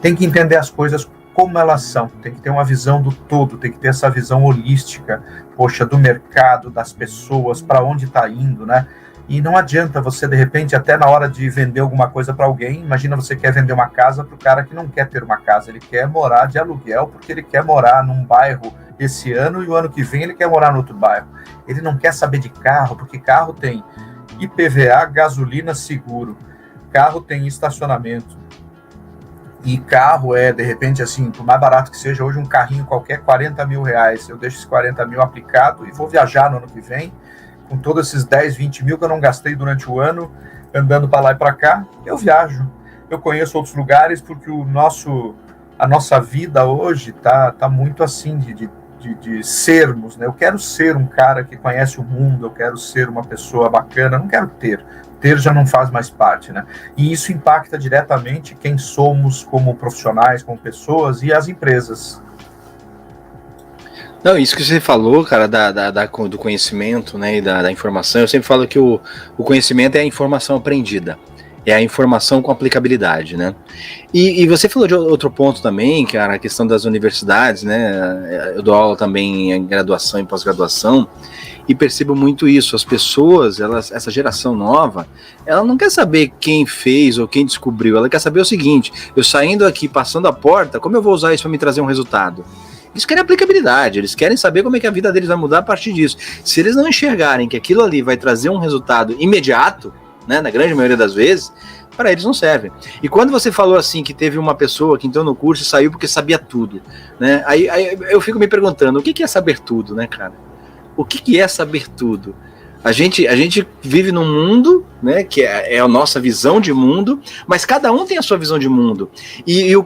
tem que entender as coisas como elas são, tem que ter uma visão do todo, tem que ter essa visão holística, poxa, do mercado, das pessoas, para onde está indo, né? E não adianta você, de repente, até na hora de vender alguma coisa para alguém, imagina você quer vender uma casa para o cara que não quer ter uma casa, ele quer morar de aluguel porque ele quer morar num bairro esse ano e o ano que vem ele quer morar no outro bairro. Ele não quer saber de carro, porque carro tem IPVA, gasolina, seguro, carro tem estacionamento. E carro de repente, assim, por mais barato que seja, hoje um carrinho qualquer, 40 mil reais. Eu deixo esses 40 mil aplicado e vou viajar no ano que vem, com todos esses 10, 20 mil que eu não gastei durante o ano, andando para lá e para cá, eu viajo. Eu conheço outros lugares porque a nossa vida hoje tá muito assim, de de sermos, né? Eu quero ser um cara que conhece o mundo, eu quero ser uma pessoa bacana, eu não quero ter. Ter já não faz mais parte, né? E isso impacta diretamente quem somos como profissionais, como pessoas e as empresas. Não, isso que você falou, cara, do conhecimento, né, e da informação, eu sempre falo que o conhecimento é a informação aprendida, é a informação com aplicabilidade, né? E você falou de outro ponto também, cara, a questão das universidades, né? Eu dou aula também em graduação e pós-graduação, e percebo muito isso. As pessoas, essa geração nova, ela não quer saber quem fez ou quem descobriu, ela quer saber o seguinte: eu saindo aqui, passando a porta, como eu vou usar isso para me trazer um resultado? Eles querem aplicabilidade, eles querem saber como é que a vida deles vai mudar a partir disso. Se eles não enxergarem que aquilo ali vai trazer um resultado imediato, né, na grande maioria das vezes, para eles não serve. E quando você falou assim que teve uma pessoa que entrou no curso e saiu porque sabia tudo, né? Aí eu fico me perguntando, o que é saber tudo, né, cara? O que é saber tudo? A gente vive num mundo, né, que é a nossa visão de mundo, mas cada um tem a sua visão de mundo. E a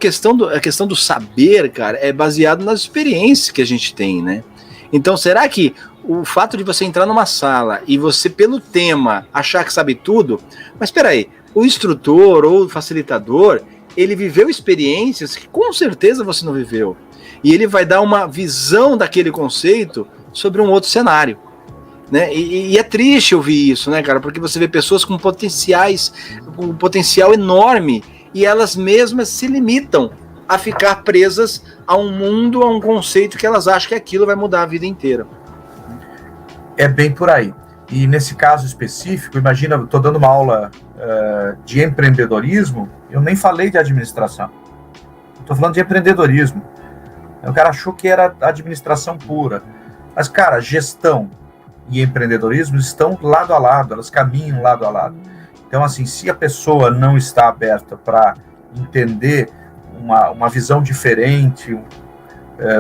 questão do saber, cara, é baseado nas experiências que a gente tem, né? Então, será que o fato de você entrar numa sala e você, pelo tema, achar que sabe tudo, mas espera aí, o instrutor ou o facilitador, ele viveu experiências que com certeza você não viveu. E ele vai dar uma visão daquele conceito sobre um outro cenário, né? E é triste ouvir isso, né, cara? Porque você vê pessoas com um potencial enorme e elas mesmas se limitam a ficar presas a um mundo, a um conceito que elas acham que aquilo vai mudar a vida inteira. É bem por aí. E nesse caso específico, imagina, eu estou dando uma aula de empreendedorismo, eu nem falei de administração. Estou falando de empreendedorismo. O cara achou que era administração pura. Mas, cara, gestão e empreendedorismo estão lado a lado, elas caminham lado a lado. Então, assim, se a pessoa não está aberta para entender uma visão diferente,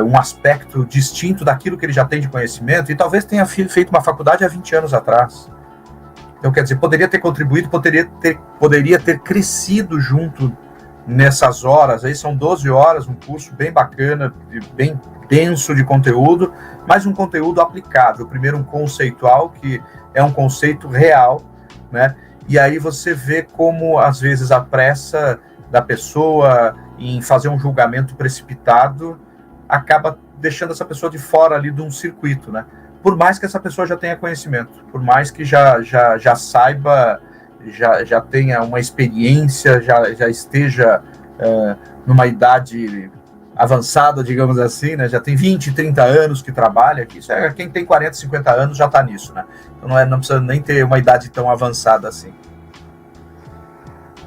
um aspecto distinto daquilo que ele já tem de conhecimento, e talvez tenha feito uma faculdade há 20 anos atrás. Então, quer dizer, poderia ter contribuído, poderia ter crescido junto nessas horas. Aí são 12 horas, um curso bem bacana, bem denso de conteúdo, mas um conteúdo aplicável. Primeiro um conceitual, que é um conceito real, né? E aí você vê como, às vezes, a pressa da pessoa em fazer um julgamento precipitado acaba deixando essa pessoa de fora ali de um circuito, né? Por mais que essa pessoa já tenha conhecimento, por mais que já saiba, já tenha uma experiência, já esteja numa idade avançada, digamos assim, né? Já tem 20, 30 anos que trabalha, que isso é quem tem 40, 50 anos já está nisso, né? Então não precisa nem ter uma idade tão avançada assim.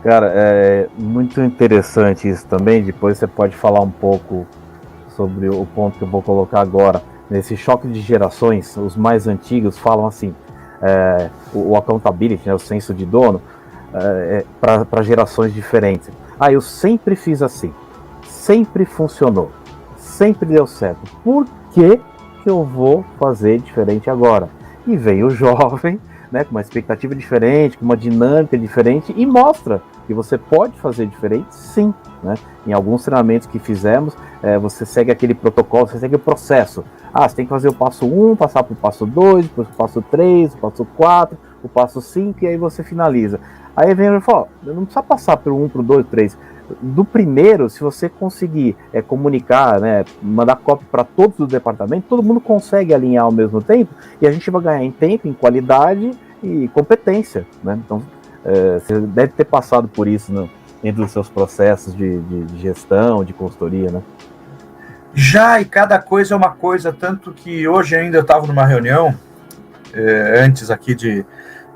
Cara, é muito interessante isso também. Depois você pode falar um pouco sobre o ponto que eu vou colocar agora. Nesse choque de gerações, os mais antigos falam assim, o accountability, né, o senso de dono, para gerações diferentes. Eu sempre fiz assim, sempre funcionou, sempre deu certo. Por que eu vou fazer diferente agora? E vem o jovem, né, com uma expectativa diferente, com uma dinâmica diferente, e mostra que você pode fazer diferente, sim. Né? Em alguns treinamentos que fizemos, você segue aquele protocolo, você segue o processo. Você tem que fazer o passo 1, passar para o passo 2, depois o passo 3, o passo 4, o passo 5, e aí você finaliza. Aí vem e fala, não precisa passar pelo 1, pro 2, 3. Do primeiro, se você conseguir comunicar, né, mandar cópia para todos os departamentos, todo mundo consegue alinhar ao mesmo tempo, e a gente vai ganhar em tempo, em qualidade e competência. Né? Então, você deve ter passado por isso, né, dentro dos seus processos de gestão, de consultoria, né? Já, e cada coisa é uma coisa, tanto que hoje ainda eu estava numa reunião, antes aqui de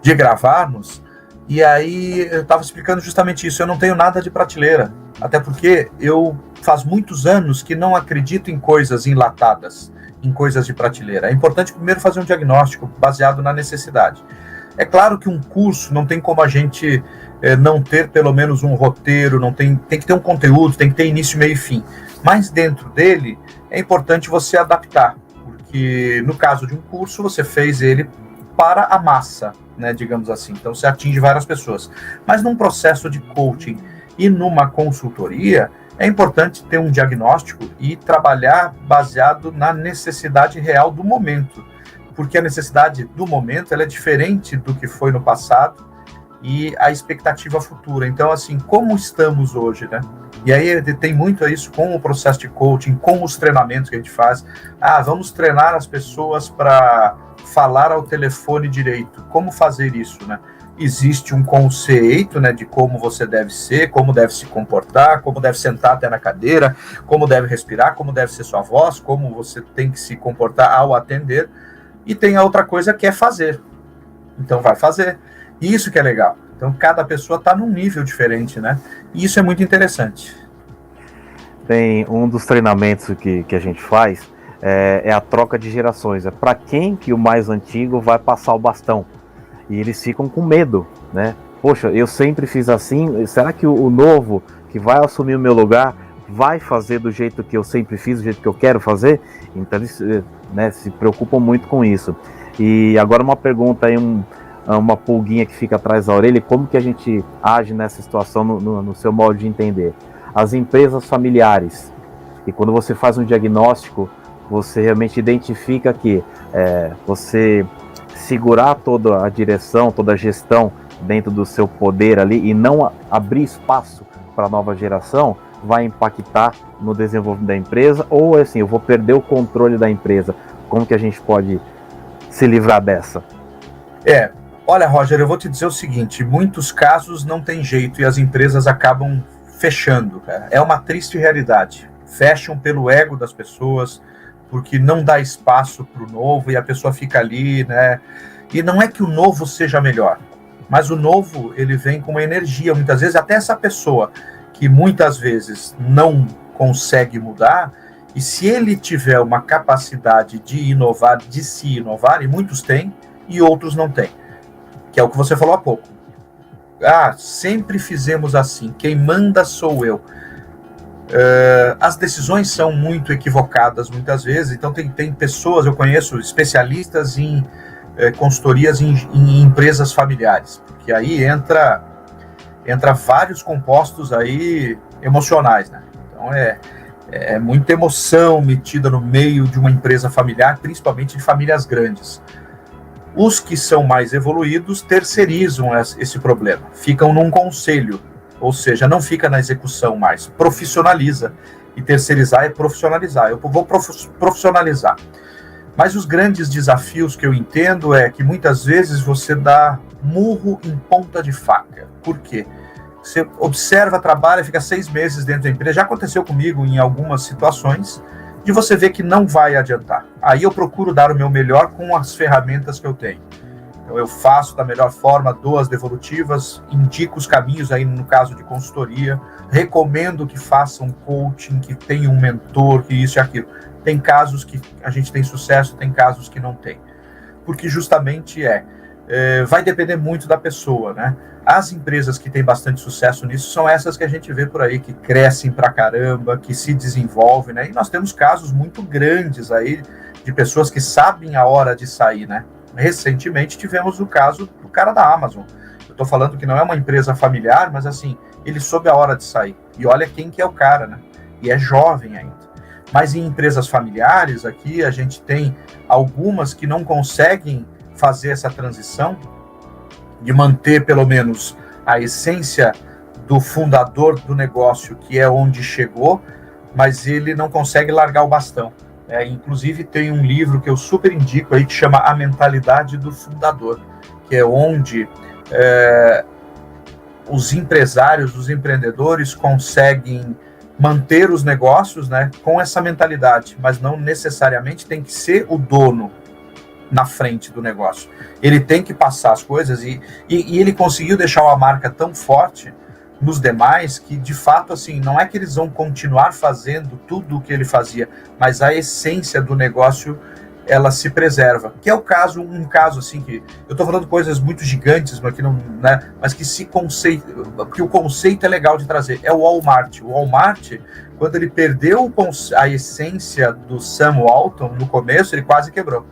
gravarmos, e aí eu estava explicando justamente isso. Eu não tenho nada de prateleira, até porque eu faz muitos anos que não acredito em coisas enlatadas, em coisas de prateleira. É importante primeiro fazer um diagnóstico baseado na necessidade. É claro que um curso não tem como a gente não ter pelo menos um roteiro, tem que ter um conteúdo, tem que ter início, meio e fim. Mas dentro dele é importante você adaptar, porque no caso de um curso você fez ele para a massa, né, digamos assim, então você atinge várias pessoas. Mas num processo de coaching e numa consultoria, é importante ter um diagnóstico e trabalhar baseado na necessidade real do momento, porque a necessidade do momento ela é diferente do que foi no passado e a expectativa futura. Então, assim, como estamos hoje, né? E aí tem muito isso com o processo de coaching, com os treinamentos que a gente faz. Vamos treinar as pessoas para falar ao telefone direito. Como fazer isso, né? Existe um conceito, né, de como você deve ser, como deve se comportar, como deve sentar até na cadeira, como deve respirar, como deve ser sua voz, como você tem que se comportar ao atender. E tem a outra coisa que é fazer. Então vai fazer. E isso que é legal. Então cada pessoa está num nível diferente, né? E isso é muito interessante. Tem um dos treinamentos que a gente faz, é a troca de gerações. É para quem que o mais antigo vai passar o bastão. E eles ficam com medo, né? Poxa, eu sempre fiz assim, será que o novo que vai assumir o meu lugar vai fazer do jeito que eu sempre fiz, do jeito que eu quero fazer? Então eles, né, se preocupam muito com isso. E agora uma pergunta aí, uma pulguinha que fica atrás da orelha: como que a gente age nessa situação no seu modo de entender? As empresas familiares, e quando você faz um diagnóstico, você realmente identifica que você segurar toda a direção, toda a gestão dentro do seu poder ali e não abrir espaço para a nova geração, vai impactar no desenvolvimento da empresa? Ou assim, eu vou perder o controle da empresa? Como que a gente pode se livrar dessa? Olha, Roger, eu vou te dizer o seguinte: muitos casos não tem jeito e as empresas acabam fechando, cara. É uma triste realidade. Fecham pelo ego das pessoas, porque não dá espaço para o novo e a pessoa fica ali, né? E não é que o novo seja melhor, mas o novo, ele vem com uma energia, muitas vezes, até essa pessoa que muitas vezes não consegue mudar, e se ele tiver uma capacidade de inovar, de se inovar, e muitos têm, e outros não têm, que é o que você falou há pouco. Sempre fizemos assim, quem manda sou eu. As decisões são muito equivocadas muitas vezes, então tem pessoas, eu conheço especialistas em consultorias em empresas familiares, porque aí entra vários compostos aí emocionais, né? Então é muita emoção metida no meio de uma empresa familiar, principalmente de famílias grandes. Os que são mais evoluídos terceirizam esse problema, ficam num conselho, ou seja, não fica na execução mais, profissionaliza. E terceirizar é profissionalizar. Eu vou profissionalizar. Mas os grandes desafios que eu entendo é que muitas vezes você dá murro em ponta de faca. Por quê? Você observa, trabalha, fica 6 meses dentro da empresa. Já aconteceu comigo em algumas situações, de você ver que não vai adiantar. Aí eu procuro dar o meu melhor com as ferramentas que eu tenho. Então, eu faço da melhor forma, dou as devolutivas, indico os caminhos aí no caso de consultoria, recomendo que façam coaching, que tenham um mentor, que isso e aquilo. Tem casos que a gente tem sucesso, tem casos que não tem. Porque justamente vai depender muito da pessoa, né? As empresas que têm bastante sucesso nisso são essas que a gente vê por aí, que crescem pra caramba, que se desenvolvem, né? E nós temos casos muito grandes aí de pessoas que sabem a hora de sair, né? Recentemente tivemos o caso do cara da Amazon. Eu estou falando que não é uma empresa familiar, mas assim, ele soube a hora de sair. E olha quem que é o cara, né? E é jovem ainda. Mas em empresas familiares aqui, a gente tem algumas que não conseguem fazer essa transição, de manter pelo menos a essência do fundador do negócio, que é onde chegou, mas ele não consegue largar o bastão. Inclusive tem um livro que eu super indico aí que chama A Mentalidade do Fundador, que é onde os empresários, os empreendedores conseguem manter os negócios, né, com essa mentalidade, mas não necessariamente tem que ser o dono na frente do negócio. Ele tem que passar as coisas e ele conseguiu deixar uma marca tão forte nos demais que, de fato, assim, não é que eles vão continuar fazendo tudo o que ele fazia, mas a essência do negócio, ela se preserva. Que é um caso assim, que eu estou falando coisas muito gigantes, mas que não, né, mas que que o conceito é legal de trazer. É o Walmart. O Walmart, quando ele perdeu a essência do Sam Walton no começo, ele quase quebrou.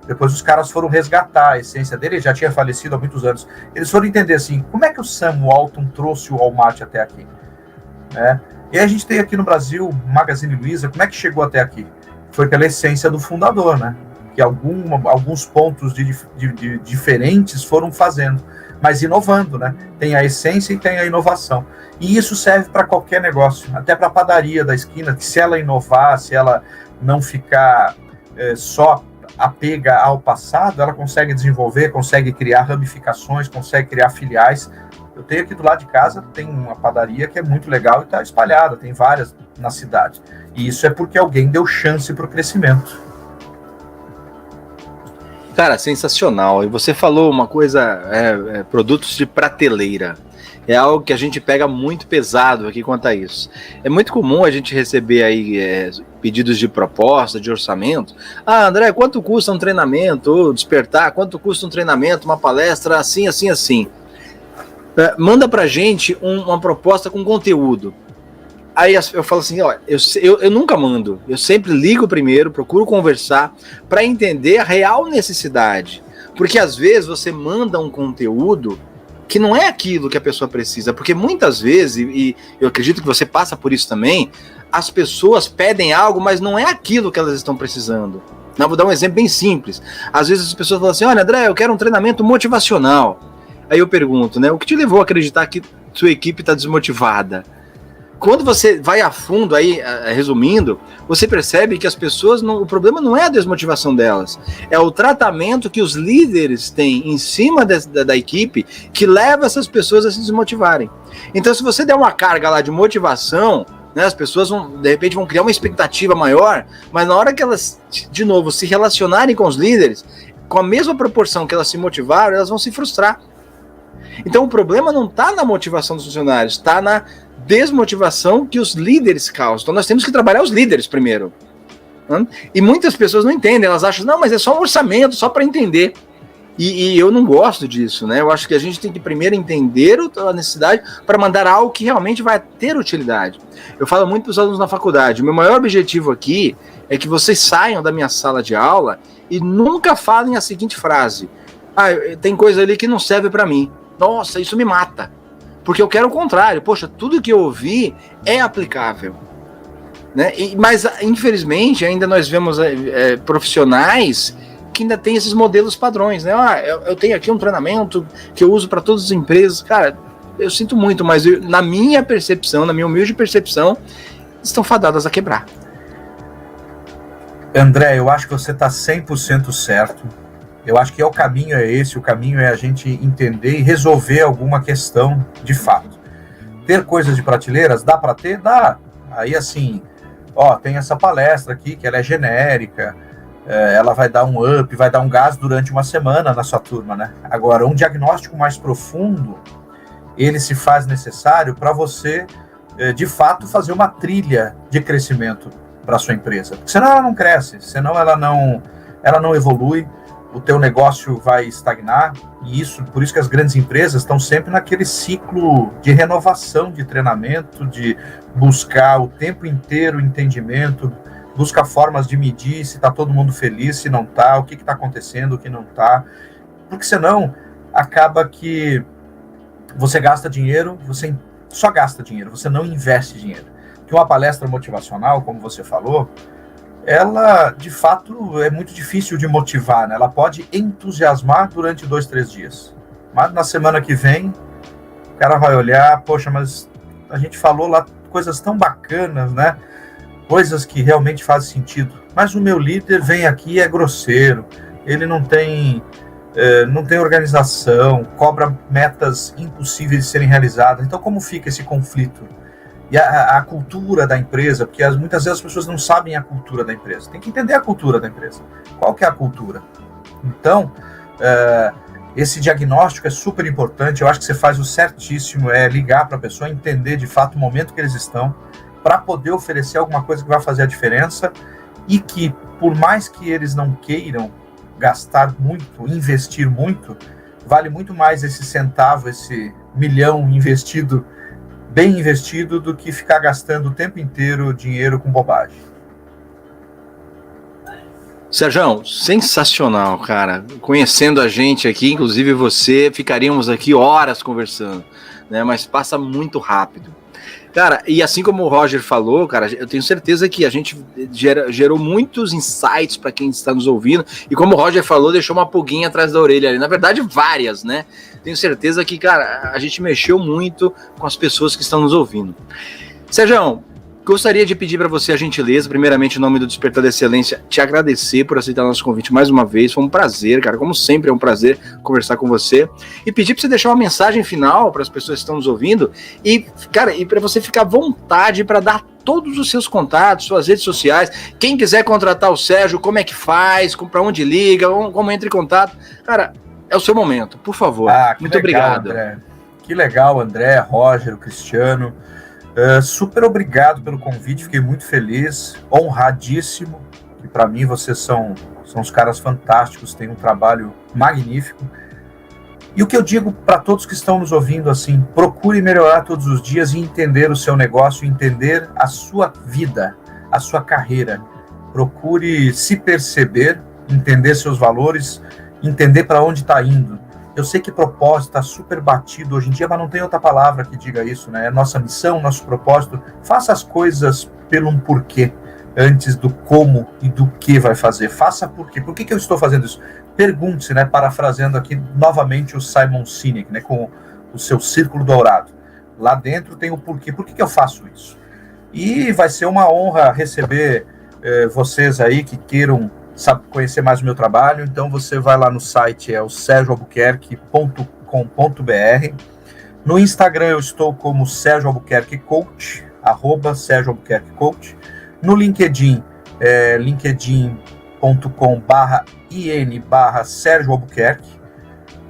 Depois os caras foram resgatar a essência dele, ele já tinha falecido há muitos anos. Eles foram entender assim, como é que o Sam Walton trouxe o Walmart até aqui? E a gente tem aqui no Brasil o Magazine Luiza. Como é que chegou até aqui? Foi pela essência do fundador, né? Que alguns pontos diferentes foram fazendo, mas inovando, né? Tem a essência e tem a inovação. E isso serve para qualquer negócio, até para a padaria da esquina, que se ela inovar, se ela não ficar só apega ao passado, ela consegue desenvolver, consegue criar ramificações, consegue criar filiais. Eu tenho aqui do lado de casa, tem uma padaria que é muito legal e está espalhada, tem várias na cidade. E isso é porque alguém deu chance para o crescimento. Cara, sensacional. E você falou uma coisa, produtos de prateleira. É algo que a gente pega muito pesado aqui quanto a isso. É muito comum a gente receber aí pedidos de proposta, de orçamento. Ah, André, quanto custa um treinamento? Ou despertar, quanto custa um treinamento, uma palestra, assim, assim, assim. Manda pra gente uma proposta com conteúdo. Aí eu falo assim, ó, eu nunca mando. Eu sempre ligo primeiro, procuro conversar para entender a real necessidade. Porque às vezes você manda um conteúdo que não é aquilo que a pessoa precisa, porque muitas vezes, e eu acredito que você passa por isso também, as pessoas pedem algo, mas não é aquilo que elas estão precisando. Não, vou dar um exemplo bem simples. Às vezes as pessoas falam assim, olha, André, eu quero um treinamento motivacional. Aí eu pergunto, né, o que te levou a acreditar que sua equipe está desmotivada? Quando você vai a fundo aí, resumindo, você percebe que as pessoas, o problema não é a desmotivação delas, é o tratamento que os líderes têm em cima da equipe que leva essas pessoas a se desmotivarem. Então, se você der uma carga lá de motivação, né, as pessoas de repente vão criar uma expectativa maior, mas na hora que elas, de novo, se relacionarem com os líderes, com a mesma proporção que elas se motivaram, elas vão se frustrar. Então, o problema não está na motivação dos funcionários, está na desmotivação que os líderes causam. Então nós temos que trabalhar os líderes primeiro. E muitas pessoas não entendem, elas acham, não, mas é só um orçamento, só para entender. E eu não gosto disso, né? Eu acho que a gente tem que primeiro entender a necessidade para mandar algo que realmente vai ter utilidade. Eu falo muito para os alunos na faculdade, o meu maior objetivo aqui é que vocês saiam da minha sala de aula e nunca falem a seguinte frase: ah, tem coisa ali que não serve para mim. Nossa, isso me mata. Porque eu quero o contrário. Poxa, tudo que eu ouvi é aplicável. Né? Mas, infelizmente, ainda nós vemos profissionais que ainda tem esses modelos padrões. Né? Ah, eu tenho aqui um treinamento que eu uso para todas as empresas. Cara, eu sinto muito, mas na minha percepção, na minha humilde percepção, estão fadadas a quebrar. André, eu acho que você está 100% certo. Eu acho que o caminho é esse, o caminho é a gente entender e resolver alguma questão de fato. Ter coisas de prateleiras, dá para ter? Dá. Aí assim, ó, tem essa palestra aqui que ela é genérica, ela vai dar um up, vai dar um gás durante uma semana na sua turma, né? Agora, um diagnóstico mais profundo, ele se faz necessário para você, de fato, fazer uma trilha de crescimento para a sua empresa. Porque senão ela não cresce, senão ela não evolui, o teu negócio vai estagnar, e por isso que as grandes empresas estão sempre naquele ciclo de renovação de treinamento, de buscar o tempo inteiro entendimento, busca formas de medir se está todo mundo feliz, se não está, o que está acontecendo, o que não está, porque senão acaba que você gasta dinheiro, você só gasta dinheiro, você não investe dinheiro. Porque uma palestra motivacional, como você falou, ela, de fato, é muito difícil de motivar, né? Ela pode entusiasmar durante 2, 3 dias. Mas na semana que vem, o cara vai olhar, poxa, mas a gente falou lá coisas tão bacanas, né? Coisas que realmente fazem sentido. Mas o meu líder vem aqui e é grosseiro. Ele não tem organização, cobra metas impossíveis de serem realizadas. Então, como fica esse conflito? E a cultura da empresa, porque muitas vezes as pessoas não sabem a cultura da empresa. Tem que entender a cultura da empresa. Qual que é a cultura? Então, esse diagnóstico é super importante. Eu acho que você faz o certíssimo, é ligar para a pessoa, entender de fato o momento que eles estão, para poder oferecer alguma coisa que vai fazer a diferença e que, por mais que eles não queiram gastar muito, investir muito, vale muito mais esse centavo, esse milhão investido, bem investido, do que ficar gastando o tempo inteiro dinheiro com bobagem. Sérgio, sensacional, cara. Conhecendo a gente aqui, inclusive você, ficaríamos aqui horas conversando, né? Mas passa muito rápido. Cara, e assim como o Roger falou, cara, eu tenho certeza que a gente gerou muitos insights para quem está nos ouvindo, e como o Roger falou, deixou uma pulguinha atrás da orelha ali, na verdade várias, né? Tenho certeza que, cara, a gente mexeu muito com as pessoas que estão nos ouvindo. Sérgio, gostaria de pedir para você a gentileza, primeiramente em nome do Despertar da Excelência, te agradecer por aceitar nosso convite mais uma vez, foi um prazer, cara, como sempre é um prazer conversar com você, e pedir para você deixar uma mensagem final para as pessoas que estão nos ouvindo, e, cara, e para você ficar à vontade para dar todos os seus contatos, suas redes sociais, quem quiser contratar o Sérgio, como é que faz, para onde liga, como entra em contato, cara, é o seu momento, por favor. Muito legal, obrigado. André. Que legal, André, Roger, o Cristiano. Super obrigado pelo convite, fiquei muito feliz, honradíssimo, que para mim vocês são os caras fantásticos, têm um trabalho magnífico. E o que eu digo para todos que estão nos ouvindo, assim, procure melhorar todos os dias e entender o seu negócio, entender a sua vida, a sua carreira. Procure se perceber, entender seus valores, entender para onde está indo. Eu sei que propósito está super batido hoje em dia, mas não tem outra palavra que diga isso, né? É nossa missão, nosso propósito. Faça as coisas pelo um porquê, antes do como e do que vai fazer. Faça por quê. Por que eu estou fazendo isso? Pergunte-se, né? Parafraseando aqui novamente o Simon Sinek, né? Com o seu círculo dourado. Lá dentro tem o porquê. Por que eu faço isso? E vai ser uma honra receber vocês aí que queiram conhecer mais o meu trabalho. Então você vai lá no site, é o sergioalbuquerque.com.br. No Instagram eu estou como Sérgio Albuquerque Coach, @Sérgio Albuquerque Coach. No LinkedIn, linkedin.com/in/Sérgio Albuquerque.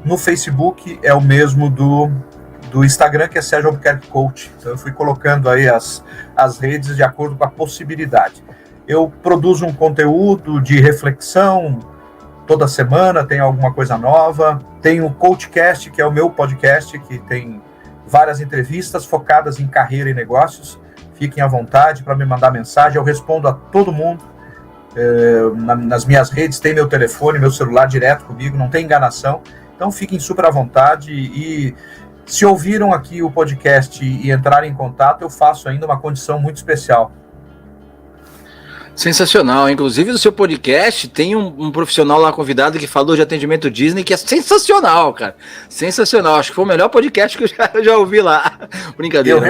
No Facebook é o mesmo do Instagram, que é Sérgio Albuquerque Coach. Então eu fui colocando aí as redes de acordo com a possibilidade. Eu produzo um conteúdo de reflexão toda semana, tem alguma coisa nova. Tem o CoachCast, que é o meu podcast, que tem várias entrevistas focadas em carreira e negócios. Fiquem à vontade para me mandar mensagem, eu respondo a todo mundo. Nas minhas redes tem meu telefone, meu celular direto comigo, não tem enganação. Então fiquem super à vontade e se ouviram aqui o podcast e entrarem em contato, eu faço ainda uma condição muito especial. Sensacional, inclusive no seu podcast tem um profissional lá convidado que falou de atendimento Disney, que é sensacional, cara, sensacional, acho que foi o melhor podcast que eu já ouvi lá. Brincadeira. Eu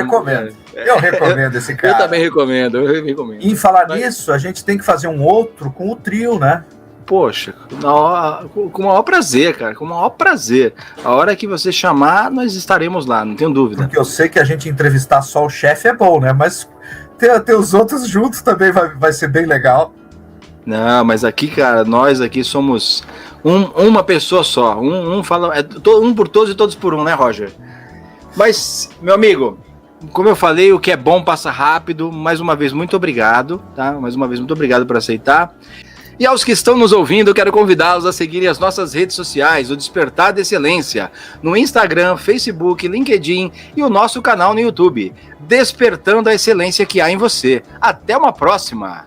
recomendo esse cara. Eu também recomendo, E em falar nisso, a gente tem que fazer um outro com o trio, né? Poxa, com o maior prazer, cara, com o maior prazer. A hora que você chamar, nós estaremos lá, não tenho dúvida. Porque eu sei que a gente entrevistar só o chefe é bom, né? Mas ter os outros juntos também vai ser bem legal. Não, mas aqui, cara, nós aqui somos uma pessoa só. Um fala, um por todos e todos por um, né, Roger? Mas, meu amigo, como eu falei, o que é bom passa rápido. Mais uma vez, muito obrigado, tá? Mais uma vez, muito obrigado por aceitar. E aos que estão nos ouvindo, eu quero convidá-los a seguirem as nossas redes sociais, o Despertar da Excelência, no Instagram, Facebook, LinkedIn e o nosso canal no YouTube, Despertando a Excelência que há em você. Até uma próxima!